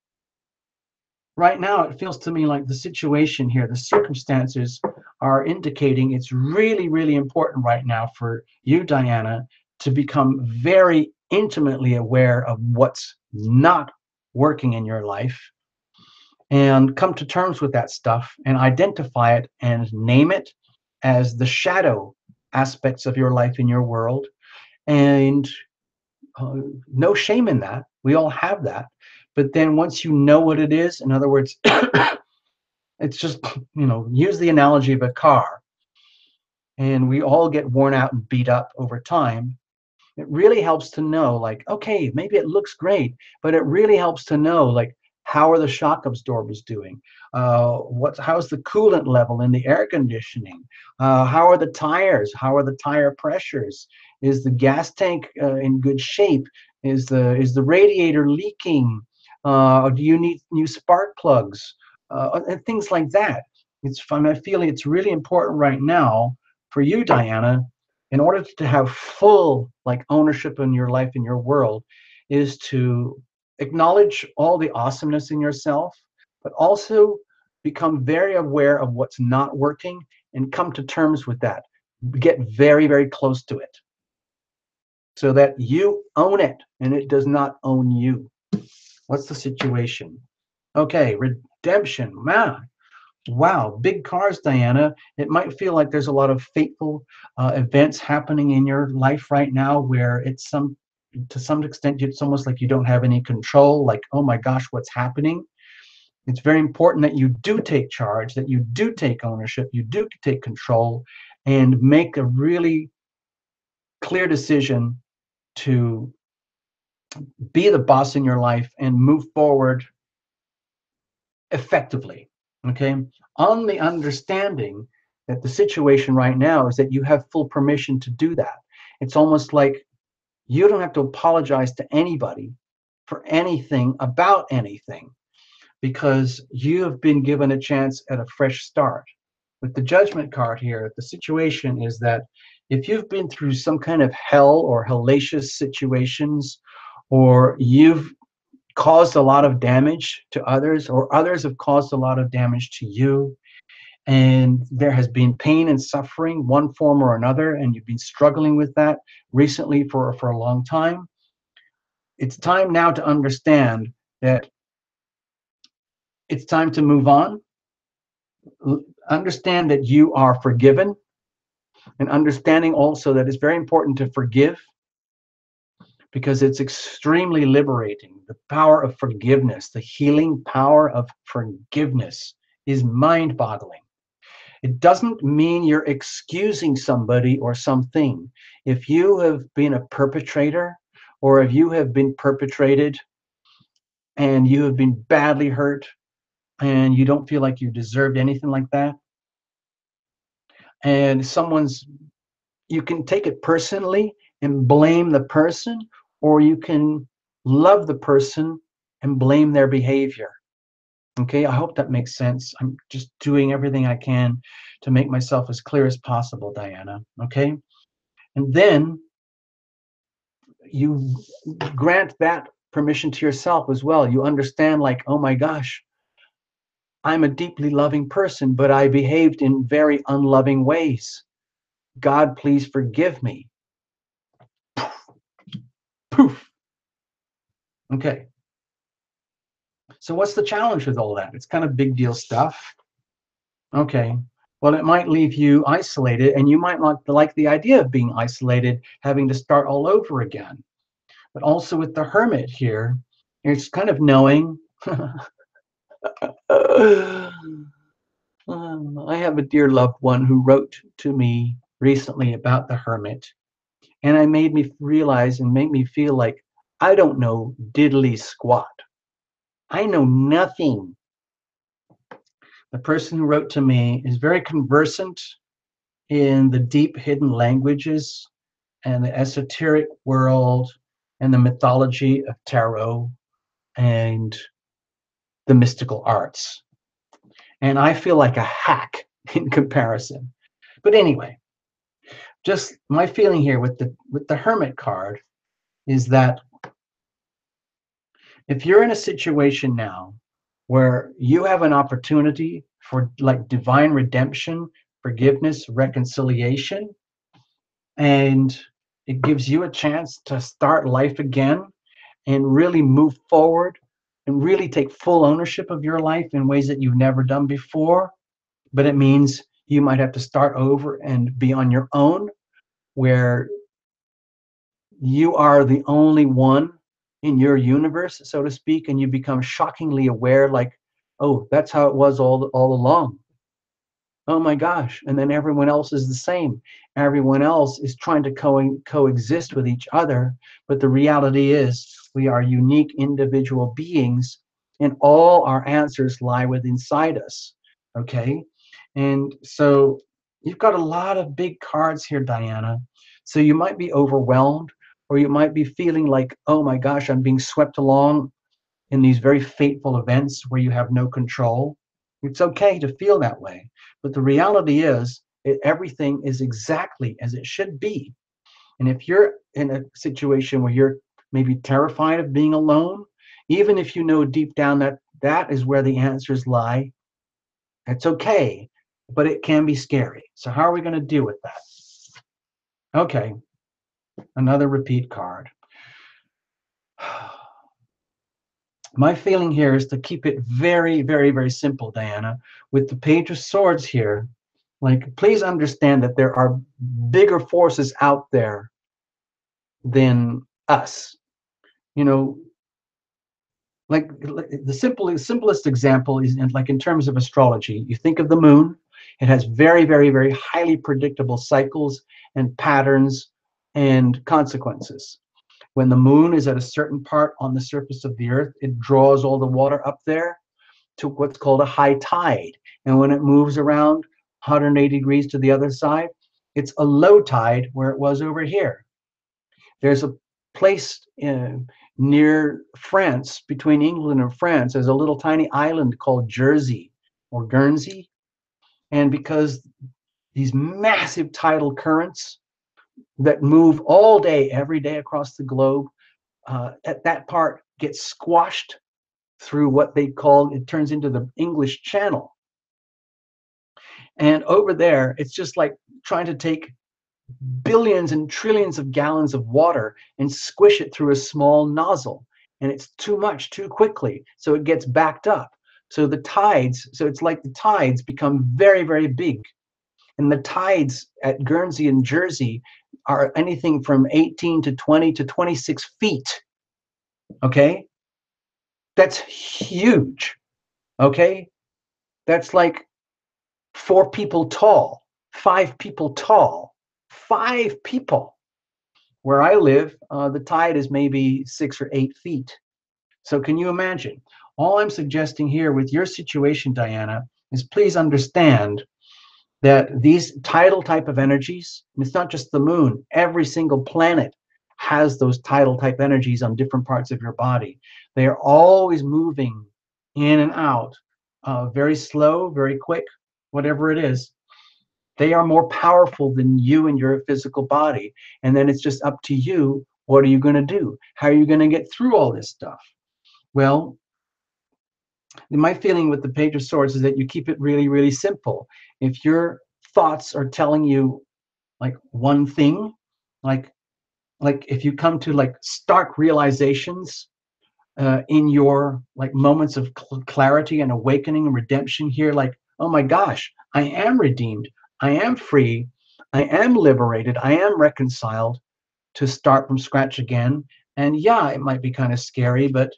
A: right now, it feels to me like the situation here, the circumstances are indicating it's really, really important right now for you, Diana, to become very intimately aware of what's not working in your life and come to terms with that stuff and identify it and name it as the shadow aspects of your life in your world. And uh, no shame in that. We all have that. But then once you know what it is, in other words, it's just, use the analogy of a car, and we all get worn out and beat up over time. It really helps to know, like, okay, maybe it looks great, but it really helps to know, like, how are the shock absorbers doing? How's the coolant level in the air conditioning? How are the tires? How are the tire pressures? Is the gas tank in good shape? Is the radiator leaking? Do you need new spark plugs? And things like that. It's fun. I feel it's really important right now for you, Diana, in order to have full like ownership in your life, in your world, is to acknowledge all the awesomeness in yourself, but also become very aware of what's not working and come to terms with that. Get very, very close to it so that you own it and it does not own you. What's the situation? Okay, redemption. Man, wow, big cars, Diana. It might feel like there's a lot of fateful events happening in your life right now where to some extent, it's almost like you don't have any control, like, oh my gosh, what's happening? It's very important that you do take charge, that you do take ownership, you do take control, and make a really clear decision to be the boss in your life and move forward effectively. Okay, on the understanding that the situation right now is that you have full permission to do that. It's almost like you don't have to apologize to anybody for anything about anything, because you have been given a chance at a fresh start. With the judgment card here, the situation is that if you've been through some kind of hell or hellacious situations, or you've caused a lot of damage to others, or others have caused a lot of damage to you, and there has been pain and suffering, one form or another, and you've been struggling with that recently for a long time, it's time now to understand that it's time to move on. Understand that you are forgiven, and understanding also that it's very important to forgive, because it's extremely liberating. The power of forgiveness, the healing power of forgiveness, is mind-boggling. It doesn't mean you're excusing somebody or something. If you have been a perpetrator, or if you have been perpetrated and you have been badly hurt and you don't feel like you deserved anything like that, and you can take it personally and blame the person, or you can love the person and blame their behavior. Okay, I hope that makes sense. I'm just doing everything I can to make myself as clear as possible, Diana. Okay, and then you grant that permission to yourself as well. You understand, like, oh my gosh, I'm a deeply loving person, but I behaved in very unloving ways. God, please forgive me. Poof. Okay. So what's the challenge with all that? It's kind of big deal stuff. Okay. Well, it might leave you isolated, and you might not like the idea of being isolated, having to start all over again. But also with the hermit here, it's kind of knowing. I have a dear loved one who wrote to me recently about the hermit, and it made me realize and made me feel like I don't know diddly squat. I know nothing. The person who wrote to me is very conversant in the deep hidden languages and the esoteric world and the mythology of tarot and the mystical arts. And I feel like a hack in comparison. But anyway, just my feeling here with the Hermit card is that if you're in a situation now where you have an opportunity for like divine redemption, forgiveness, reconciliation, and it gives you a chance to start life again and really move forward and really take full ownership of your life in ways that you've never done before. But it means you might have to start over and be on your own, where you are the only one in your universe, so to speak, and you become shockingly aware, like, oh, that's how it was all along. Oh my gosh. And then everyone else is the same. Everyone else is trying to coexist with each other. But the reality is, we are unique individual beings, and all our answers lie within inside us. Okay. And so you've got a lot of big cards here, Diana. So you might be overwhelmed, or you might be feeling like, oh my gosh, I'm being swept along in these very fateful events where you have no control. It's okay to feel that way. But the reality is, everything is exactly as it should be. And if you're in a situation where you're maybe terrified of being alone, even if you know deep down that that is where the answers lie, it's okay. But it can be scary. So, how are we going to deal with that? Okay, another repeat card. My feeling here is to keep it very, very, very simple, Diana. With the Page of Swords here, like, please understand that there are bigger forces out there than us. You know, like the simplest example is like in terms of astrology. You think of the moon; it has very, very, very highly predictable cycles and patterns and consequences. When the moon is at a certain part on the surface of the earth, it draws all the water up there to what's called a high tide. And when it moves around 180 degrees to the other side, it's a low tide where it was over here. There's a place near France, between England and France, there's a little tiny island called Jersey or Guernsey. And because these massive tidal currents that move all day, every day across the globe, at that part gets squashed through what they call, it turns into the English Channel. And over there, it's just like trying to take billions and trillions of gallons of water and squish it through a small nozzle. And it's too much too quickly. So it gets backed up. So the tides, so it's like the tides become very, very big. And the tides at Guernsey and Jersey are anything from 18 to 20 to 26 feet. Okay? That's huge. Okay? That's like 4 people tall, 5 people tall, 5 people. Where I live, the tide is maybe 6 or 8 feet. So can you imagine? All I'm suggesting here with your situation, Diana, is please understand that these tidal type of energies, and it's not just the moon, every single planet has those tidal type energies on different parts of your body. They are always moving in and out, very slow, very quick, whatever it is. They are more powerful than you and your physical body. And then it's just up to you. What are you going to do? How are you going to get through all this stuff? Well, my feeling with the Page of Swords is that you keep it really, really simple. If your thoughts are telling you like one thing, like if you come to like stark realizations in your like moments of clarity and awakening and redemption here, like, oh my gosh, I am redeemed, I am free, I am liberated, I am reconciled, to start from scratch again. And yeah, it might be kind of scary, but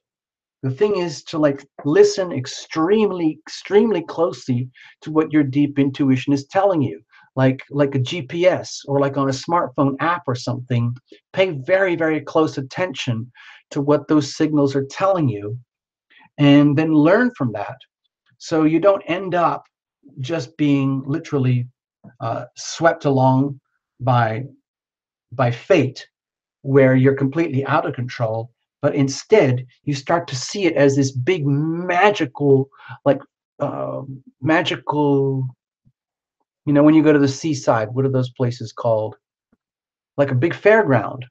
A: the thing is to like listen extremely, extremely closely to what your deep intuition is telling you, like a GPS or like on a smartphone app or something. Pay very, very close attention to what those signals are telling you, and then learn from that, so you don't end up just being literally swept along by fate, where you're completely out of control, but instead you start to see it as this big magical, like magical, when you go to the seaside, what are those places called? Like a big fairground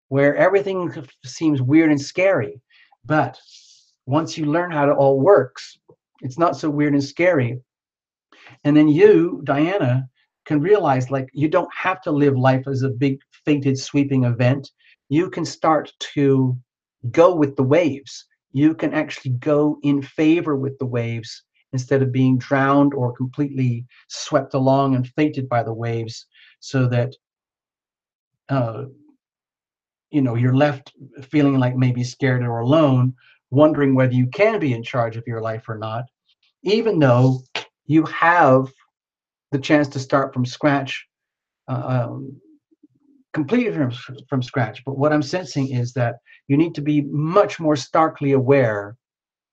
A: where everything seems weird and scary. But once you learn how it all works, it's not so weird and scary. And then you, Diana, can realize like you don't have to live life as a big fated sweeping event. You can start to go with the waves. you can actually go in favor with the waves instead of being drowned or completely swept along and fainted by the waves, so that uh, you're left feeling like maybe scared or alone, wondering whether you can be in charge of your life or not, even though you have the chance to start from scratch, uh, um, completely from scratch. But what I'm sensing is that you need to be much more starkly aware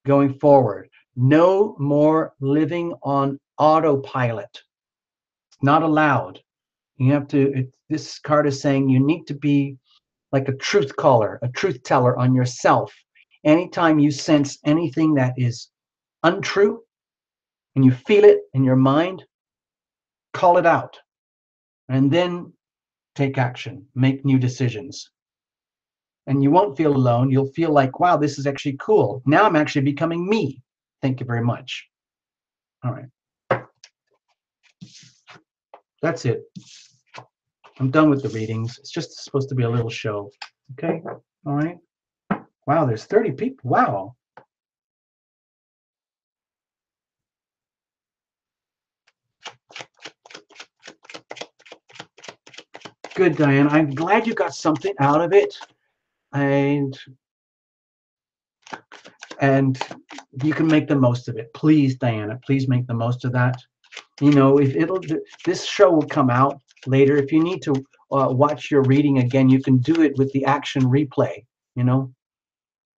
A: going forward. No more living on autopilot. It's not allowed. You have to, this card is saying you need to be like a truth caller, a truth teller on yourself. Anytime you sense anything that is untrue and you feel it in your mind, call it out and then take action, make new decisions. And you won't feel alone. You'll feel like, wow, this is actually cool. Now I'm actually becoming me. Thank you very much. All right. That's it. I'm done with the readings. It's just supposed to be a little show. Okay. All right. Wow, there's 30 people. Wow. Good, Diane. I'm glad you got something out of it. And you can make the most of it. Please, Diana, please make the most of that. If this show will come out later. If you need to watch your reading again, you can do it with the action replay.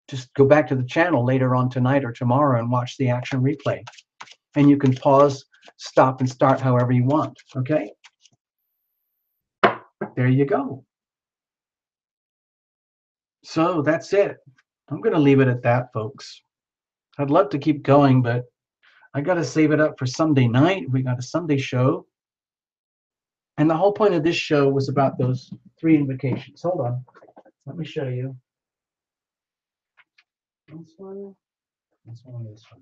A: Just go back to the channel later on tonight or tomorrow and watch the action replay. And you can pause, stop, and start however you want. Okay? There you go. So that's it. I'm going to leave it at that, folks. I'd love to keep going, but I got to save it up for Sunday night. We got a Sunday show. And the whole point of this show was about those 3 invocations. Hold on. Let me show you. This one, this one, this one.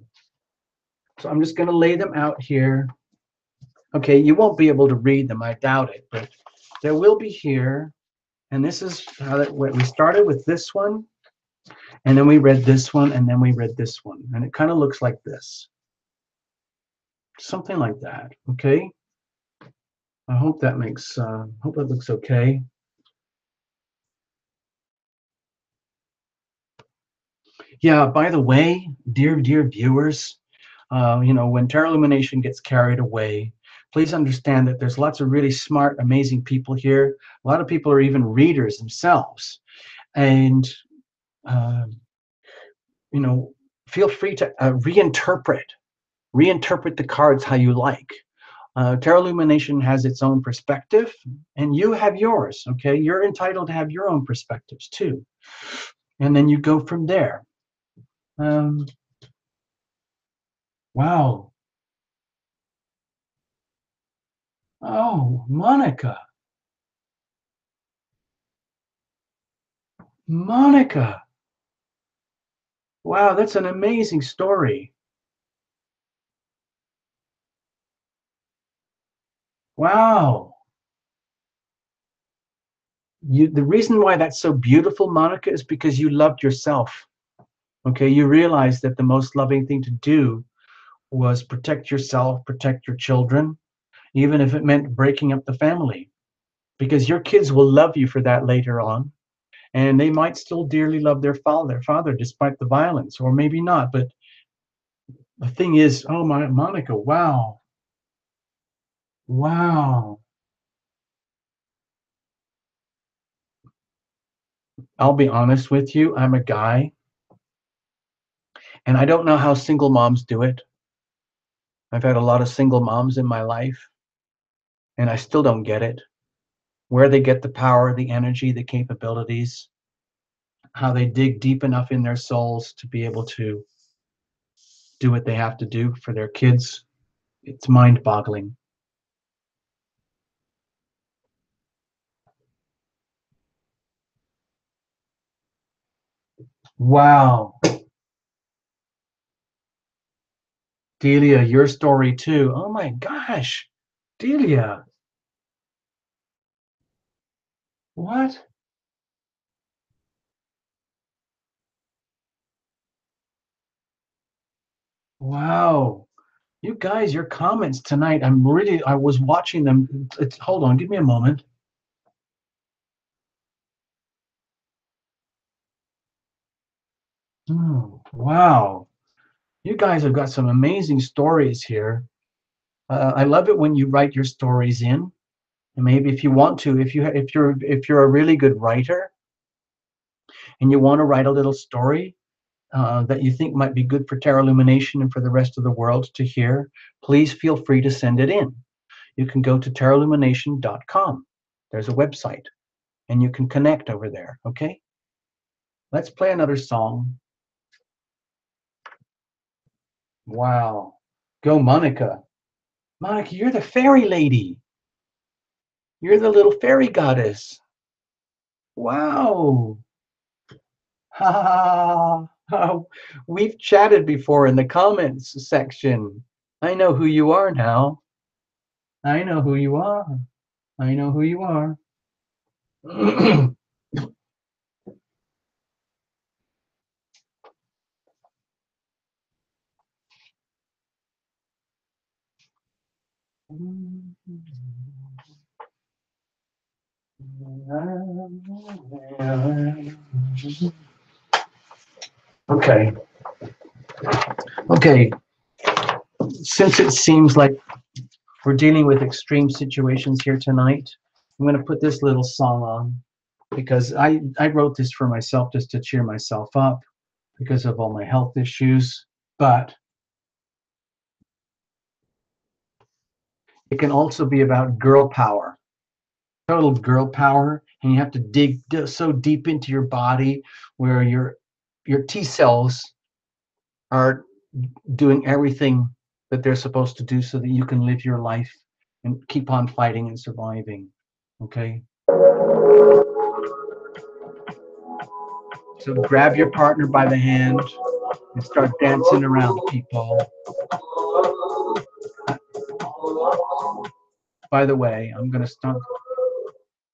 A: So I'm just going to lay them out here. Okay, you won't be able to read them, I doubt it, but there will be here. And this is how that went. We started with this one, and then we read this one, and then we read this one. And it kind of looks like this. Something like that, okay? I hope that hope that looks okay. Yeah, by the way, dear viewers, when Tarot Illumination gets carried away, please understand that there's lots of really smart, amazing people here. A lot of people are even readers themselves. And, uh, feel free to reinterpret the cards how you like. Tarot Illumination has its own perspective, and you have yours, okay? You're entitled to have your own perspectives, too. And then you go from there. Wow. Oh, Monica. Monica. Wow, that's an amazing story. Wow. The reason why that's so beautiful, Monica, is because you loved yourself. Okay, you realized that the most loving thing to do was protect yourself, protect your children, even if it meant breaking up the family. Because your kids will love you for that later on. And they might still dearly love their father despite the violence, or maybe not. But the thing is, oh my, Monica, wow. Wow. I'll be honest with you, I'm a guy, and I don't know how single moms do it. I've had a lot of single moms in my life, and I still don't get it. Where they get the power, the energy, the capabilities, how they dig deep enough in their souls to be able to do what they have to do for their kids. It's mind-boggling. Wow. Delia, your story too. Oh my gosh. Delia. What? Wow. You guys, your comments tonight, I was watching them. Hold on, give me a moment. Wow. You guys have got some amazing stories here. I love it when you write your stories in. And maybe if you want to, if you're a really good writer and you want to write a little story that you think might be good for Terra Illumination and for the rest of the world to hear, please feel free to send it in. You can go to terraillumination.com. There's a website, and you can connect over there. Okay. Let's play another song. Wow. Go, Monica. Monica, you're the fairy lady. You're the little fairy goddess. Wow. Ha ha. We've chatted before in the comments section. I know who you are now. I know who you are. I know who you are. Okay. Okay. Since it seems like we're dealing with extreme situations here tonight, I'm going to put this little song on because I wrote this for myself just to cheer myself up because of all my health issues. But it can also be about girl power, total girl power, and you have to dig so deep into your body where your T cells are doing everything that they're supposed to do so that you can live your life and keep on fighting and surviving. Okay? So grab your partner by the hand and start dancing around, people. By the way, I'm going to start.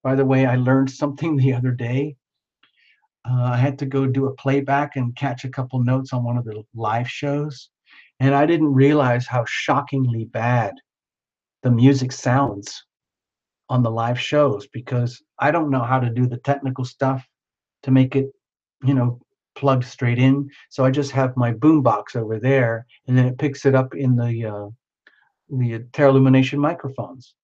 A: By the way, I learned something the other day. I had to go do a playback and catch a couple notes on one of the live shows. And I didn't realize how shockingly bad the music sounds on the live shows because I don't know how to do the technical stuff to make it, you know, plugged straight in. So I just have my boombox over there, and then it picks it up in the Terra Illumination microphones,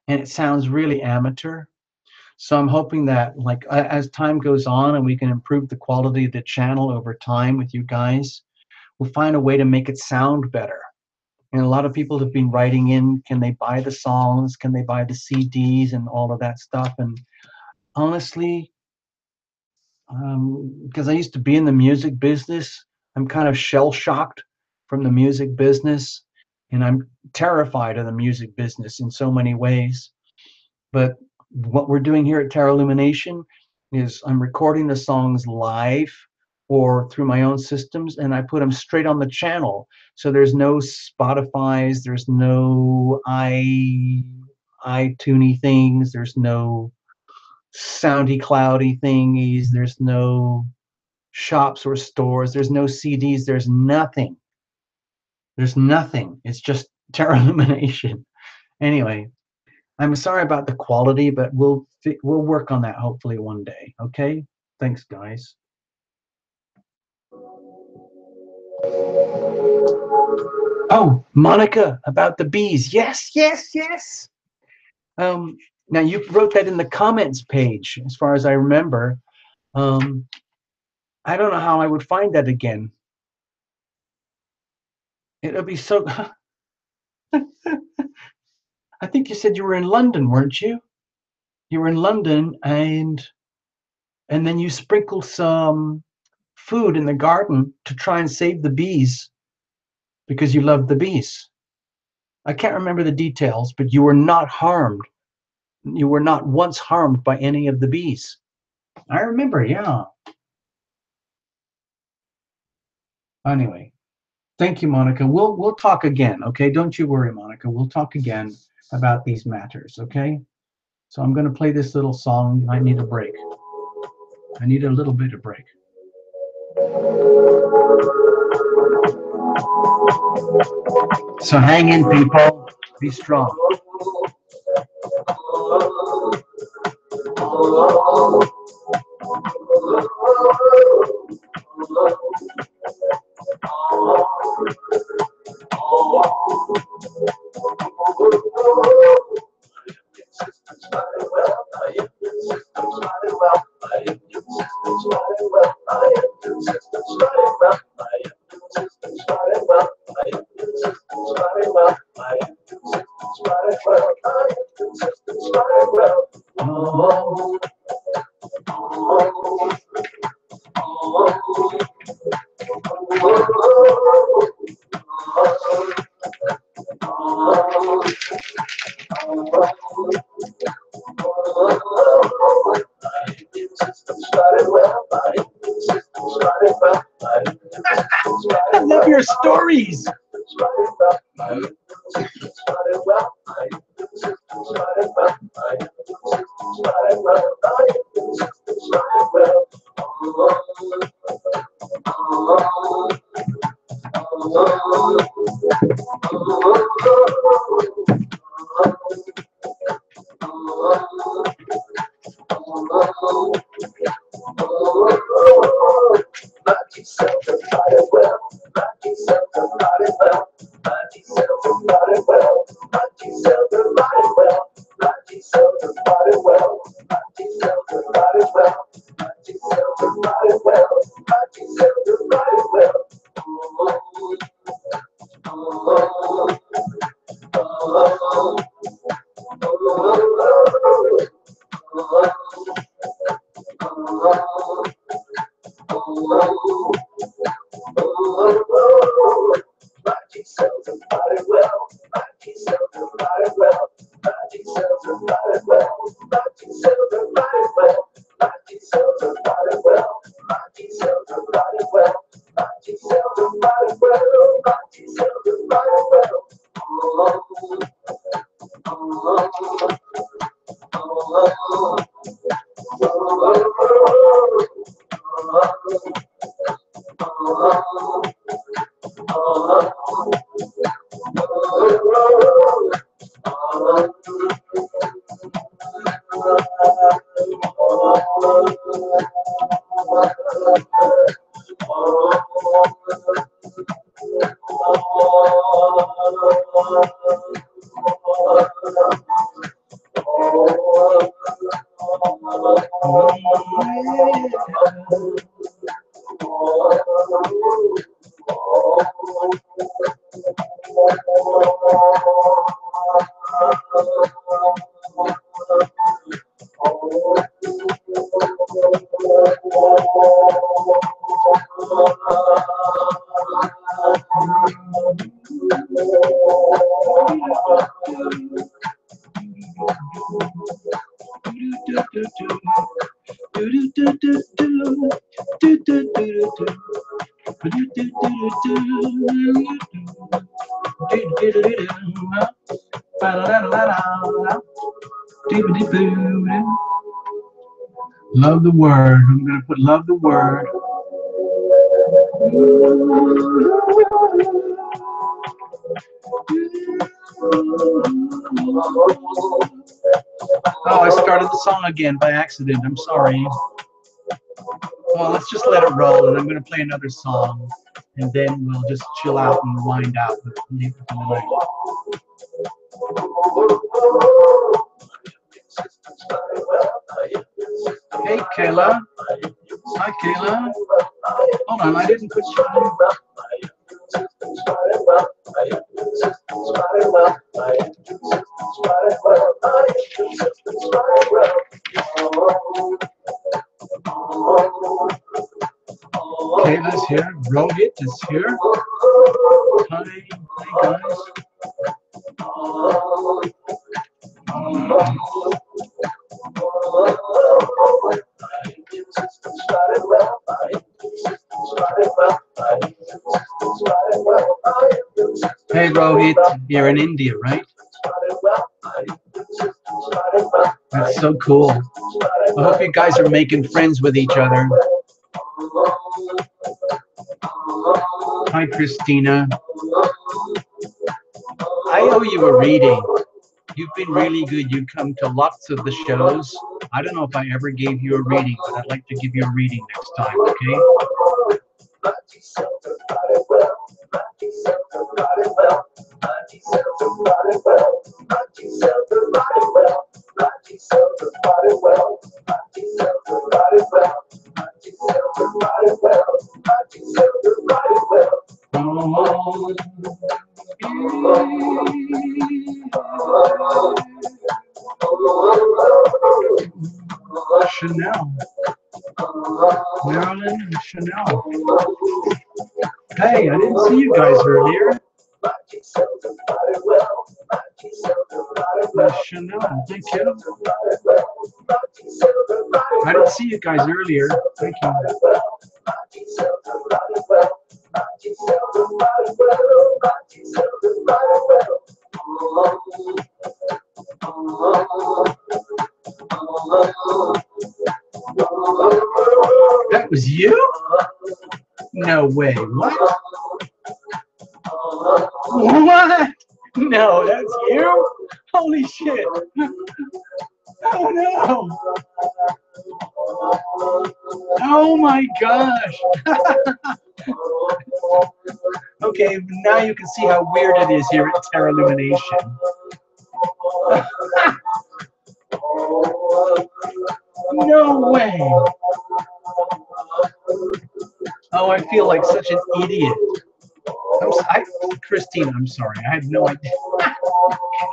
A: and it sounds really amateur. So I'm hoping that, like, as time goes on and we can improve the quality of the channel over time with you guys, we'll find a way to make it sound better. And a lot of people have been writing in, can they buy the songs? Can they buy the CDs and all of that stuff? And honestly, because I used to be in the music business, I'm kind of shell shocked from the music business. And I'm terrified of the music business in so many ways. But what we're doing here at Terra Illumination is I'm recording the songs live or through my own systems, and I put them straight on the channel. So there's no Spotify's, there's no iTunes things, there's no soundy cloudy thingies, there's no shops or stores, there's no CDs, there's nothing. There's nothing. It's just Terra Illumination. Anyway, I'm sorry about the quality, but we'll work on that hopefully one day. Okay? Thanks, guys. Oh, Monica, about the bees. Yes, yes, yes. Um, Now you wrote that in the comments page, as far as I remember. Um, I don't know how I would find that again. It'll be so. I think you said you were in London, weren't you? You were in London, and then you sprinkled some food in the garden to try and save the bees because you love the bees. I can't remember the details, but you were not harmed. You were not once harmed by any of the bees. I remember, yeah. Anyway, thank you, Monica. We'll talk again, okay? Don't you worry, Monica. We'll talk again about these matters, okay? So I'm going to play this little song. I need a break. I need a little bit of break. So hang in, people. Be strong. I love your stories. Love the word. I'm going to put love the word. Oh, I started the song again by accident. I'm sorry. Well, let's just let it roll, and I'm going to play another song, and then we'll just chill out and wind out with the night. Hey, Kayla. Hi, Kayla. Hold on, I didn't put you on. Kayla's here. Rohit is here. Hi, guys. Hey Rohit, you're in India, right? That's so cool. I hope you guys are making friends with each other. Hi, Christina. I owe you a reading. You've been really good. You come to lots of the shows. I don't know if I ever gave you a reading, but I'd like to give you a reading next time, okay? Chanel. Marilyn and Chanel. Hey, I didn't see you guys earlier. Chanel, thank you. I didn't see you guys earlier. Thank you. That was you? No way. What? What? No, that's you? Holy shit. Oh no. Oh my gosh. Okay, now you can see how weird it is here at Terra Lumination. No way. Oh, I feel like such an idiot. Christine, I'm sorry. I had no idea.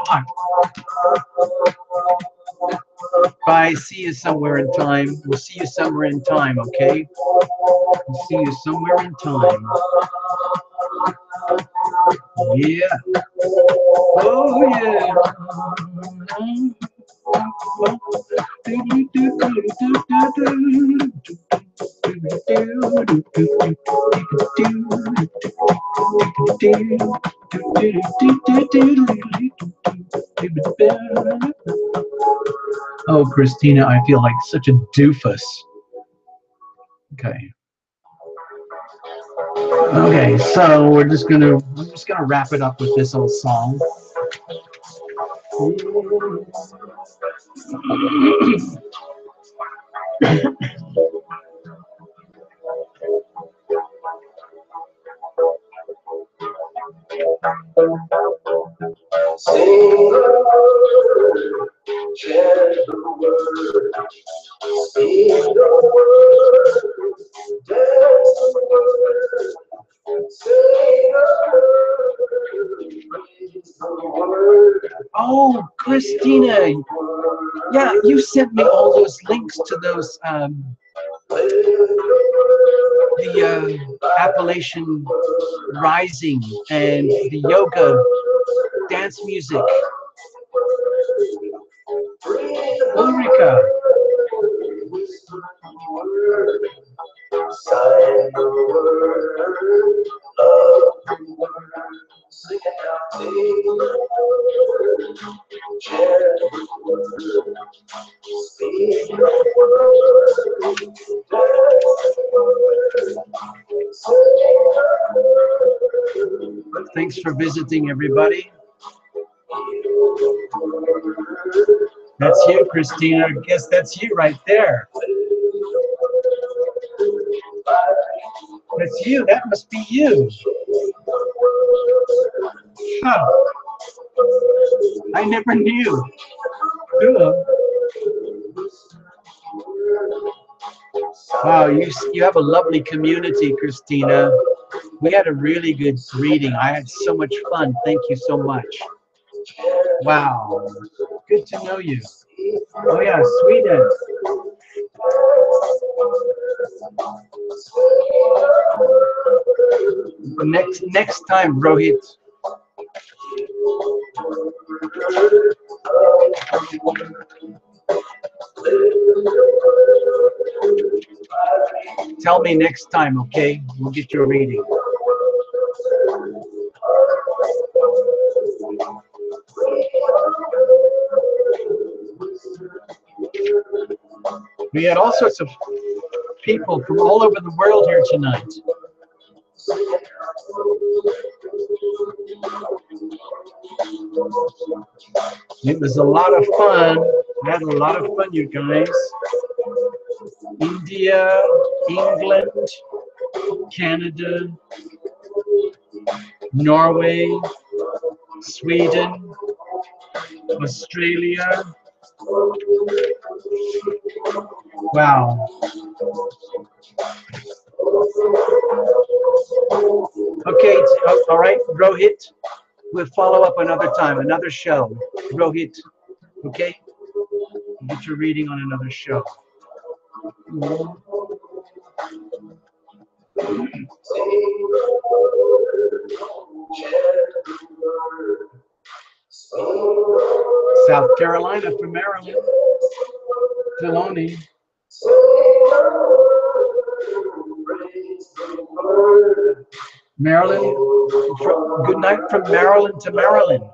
A: God. Bye. See you somewhere in time. We'll see you somewhere in time, okay? We'll see you somewhere in time. Yeah. Oh, yeah. Oh, Christina, I feel like such a doofus. Okay. Okay, so we're just gonna wrap it up with this old song. Sing the word, chant the word, speak the word, dance the word, say the word, praise the word. Oh, Christina, yeah, you sent me all those links to those the Appalachian Rising and the yoga dance music. Ulrika. Thanks for visiting, everybody. That's you, Christina. I guess that's you right there. That's you. That must be you. Huh. I never knew. Cool. Wow, you have a lovely community, Christina. We had a really good reading. I had so much fun. Thank you so much. Wow. Good to know you. Oh yeah, Sweden. Next time, Rohit. Tell me next time, okay? We'll get you a reading. We had all sorts of people from all over the world here tonight. It was a lot of fun. I had a lot of fun, you guys. India, England, Canada, Norway, Sweden, Australia. Wow. Okay, all right, Rohit. We'll follow up another time, another show. Rohit, okay? Get your reading on another show. South Carolina from Maryland. Filoni. Maryland. Good night from Maryland to Maryland.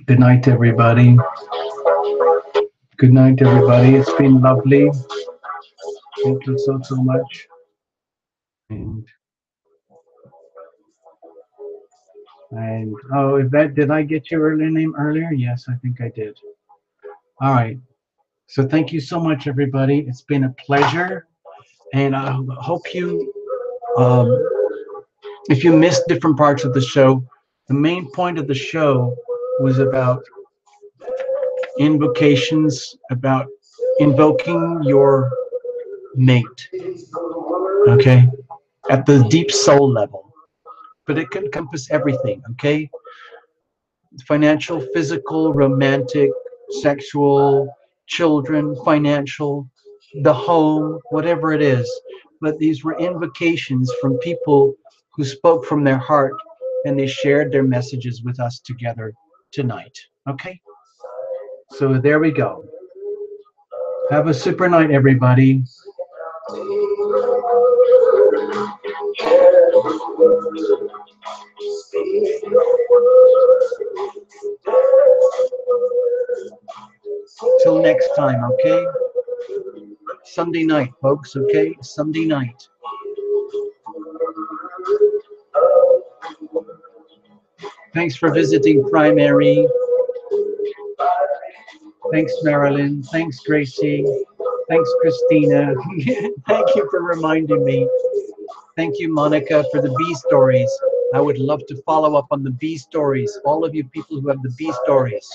A: Good night, everybody. Good night, everybody. It's been lovely. Thank you so much. And oh, Yvette, did I get your early name earlier? Yes, I think I did. All right. So thank you so much, everybody. It's been a pleasure, and I hope you, if you missed different parts of the show, the main point of the show was about invocations, about invoking your mate. Okay, at the deep soul level, but it can encompass everything. Okay, financial, physical, romantic, sexual, children, financial, the home, whatever it is. But these were invocations from people who spoke from their heart, and they shared their messages with us together tonight. Okay? So there we go. Have a super night, everybody. Till next time, okay? Sunday night, folks, okay? Sunday night. Thanks for visiting Primary. Thanks, Marilyn. Thanks, Gracie. Thanks, Christina. Thank you for reminding me. Thank you, Monica, for the bee stories. I would love to follow up on the bee stories. All of you people who have the bee stories.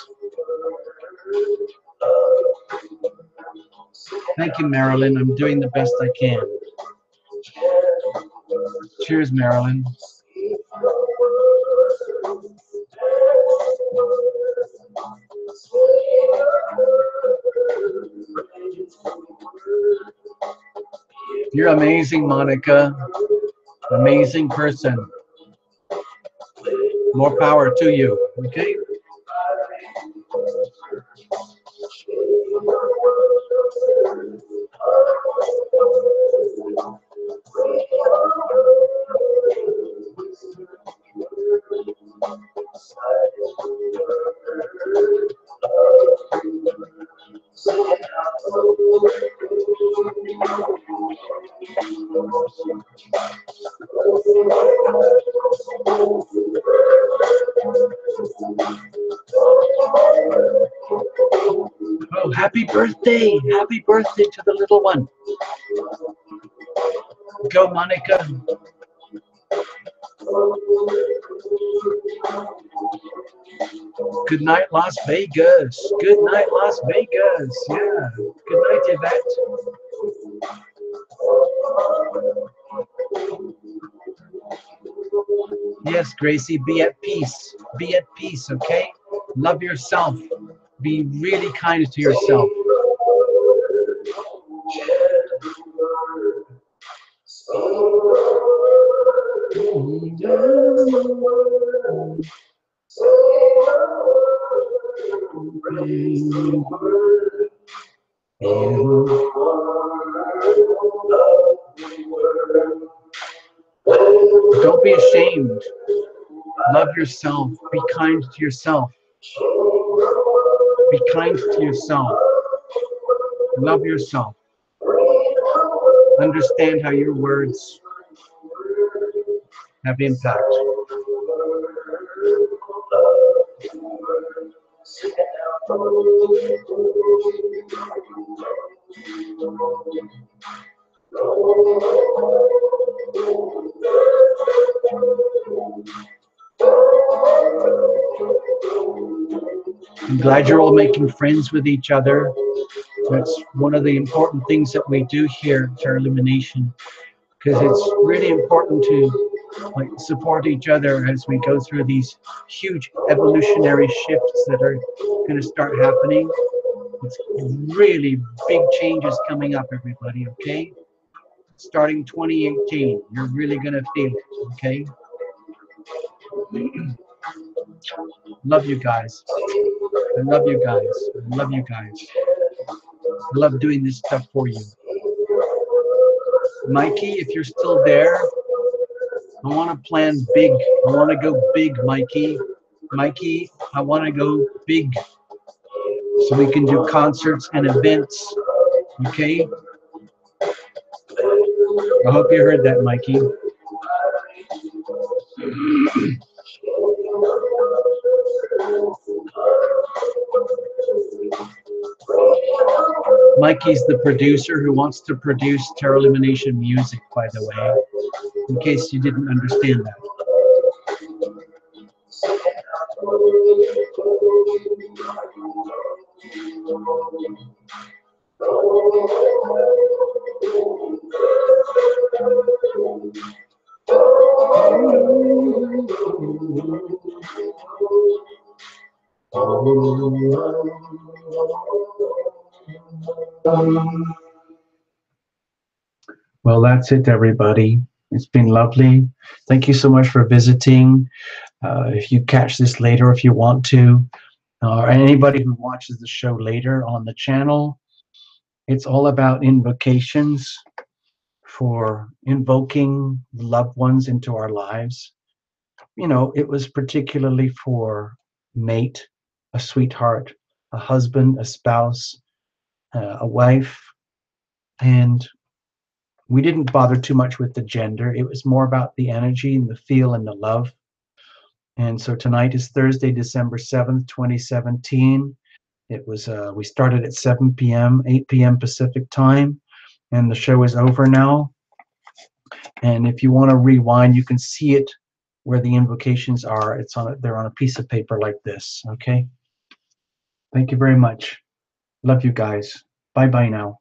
A: Thank you, Marilyn. I'm doing the best I can. Cheers, Marilyn. You're amazing, Monica. Amazing person. More power to you, okay? Oh, happy birthday! Happy birthday to the little one. Go, Monica. Good night, Las Vegas. Good night, Las Vegas. Yeah. Good night, Yvette. Yes, Gracie, be at peace. Be at peace, okay? Love yourself. Be really kind to yourself. Don't be ashamed. Love yourself. Be kind to yourself. Be kind to yourself. Love yourself. Understand how your words have impact. I'm glad you're all making friends with each other. That's one of the important things that we do here at Illumination, because it's really important to support each other as we go through these huge evolutionary shifts that are going to start happening. It's really big changes coming up, everybody, okay? Starting 2018, you're really going to feel it, okay? Love you guys. I love you guys. I love you guys. I love doing this stuff for you. Mikey, if you're still there, I want to plan big. I want to go big, Mikey. Mikey, I want to go big so we can do concerts and events, okay? I hope you heard that, Mikey. Mikey's the producer who wants to produce Terra Illumination music, by the way, in case you didn't understand that. Well, that's it, everybody. It's been lovely. Thank you so much for visiting. If you catch this later, if you want to, or anybody who watches the show later on the channel, it's all about invocations for invoking loved ones into our lives. You know, it was particularly for mate, a sweetheart, a husband, a spouse, a wife, and we didn't bother too much with the gender. It was more about the energy and the feel and the love. And so tonight is Thursday, December 7th, 2017. It was we started at 7 p.m., 8 p.m. Pacific time, and the show is over now. And if you want to rewind, you can see it where the invocations are. It's on they're on a piece of paper like this. Okay. Thank you very much. Love you guys. Bye bye now.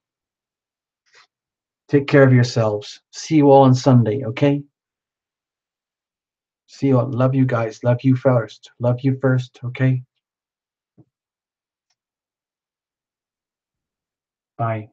A: Take care of yourselves. See you all on Sunday. Okay. See you all. Love you guys. Love you first. Love you first. Okay. Bye.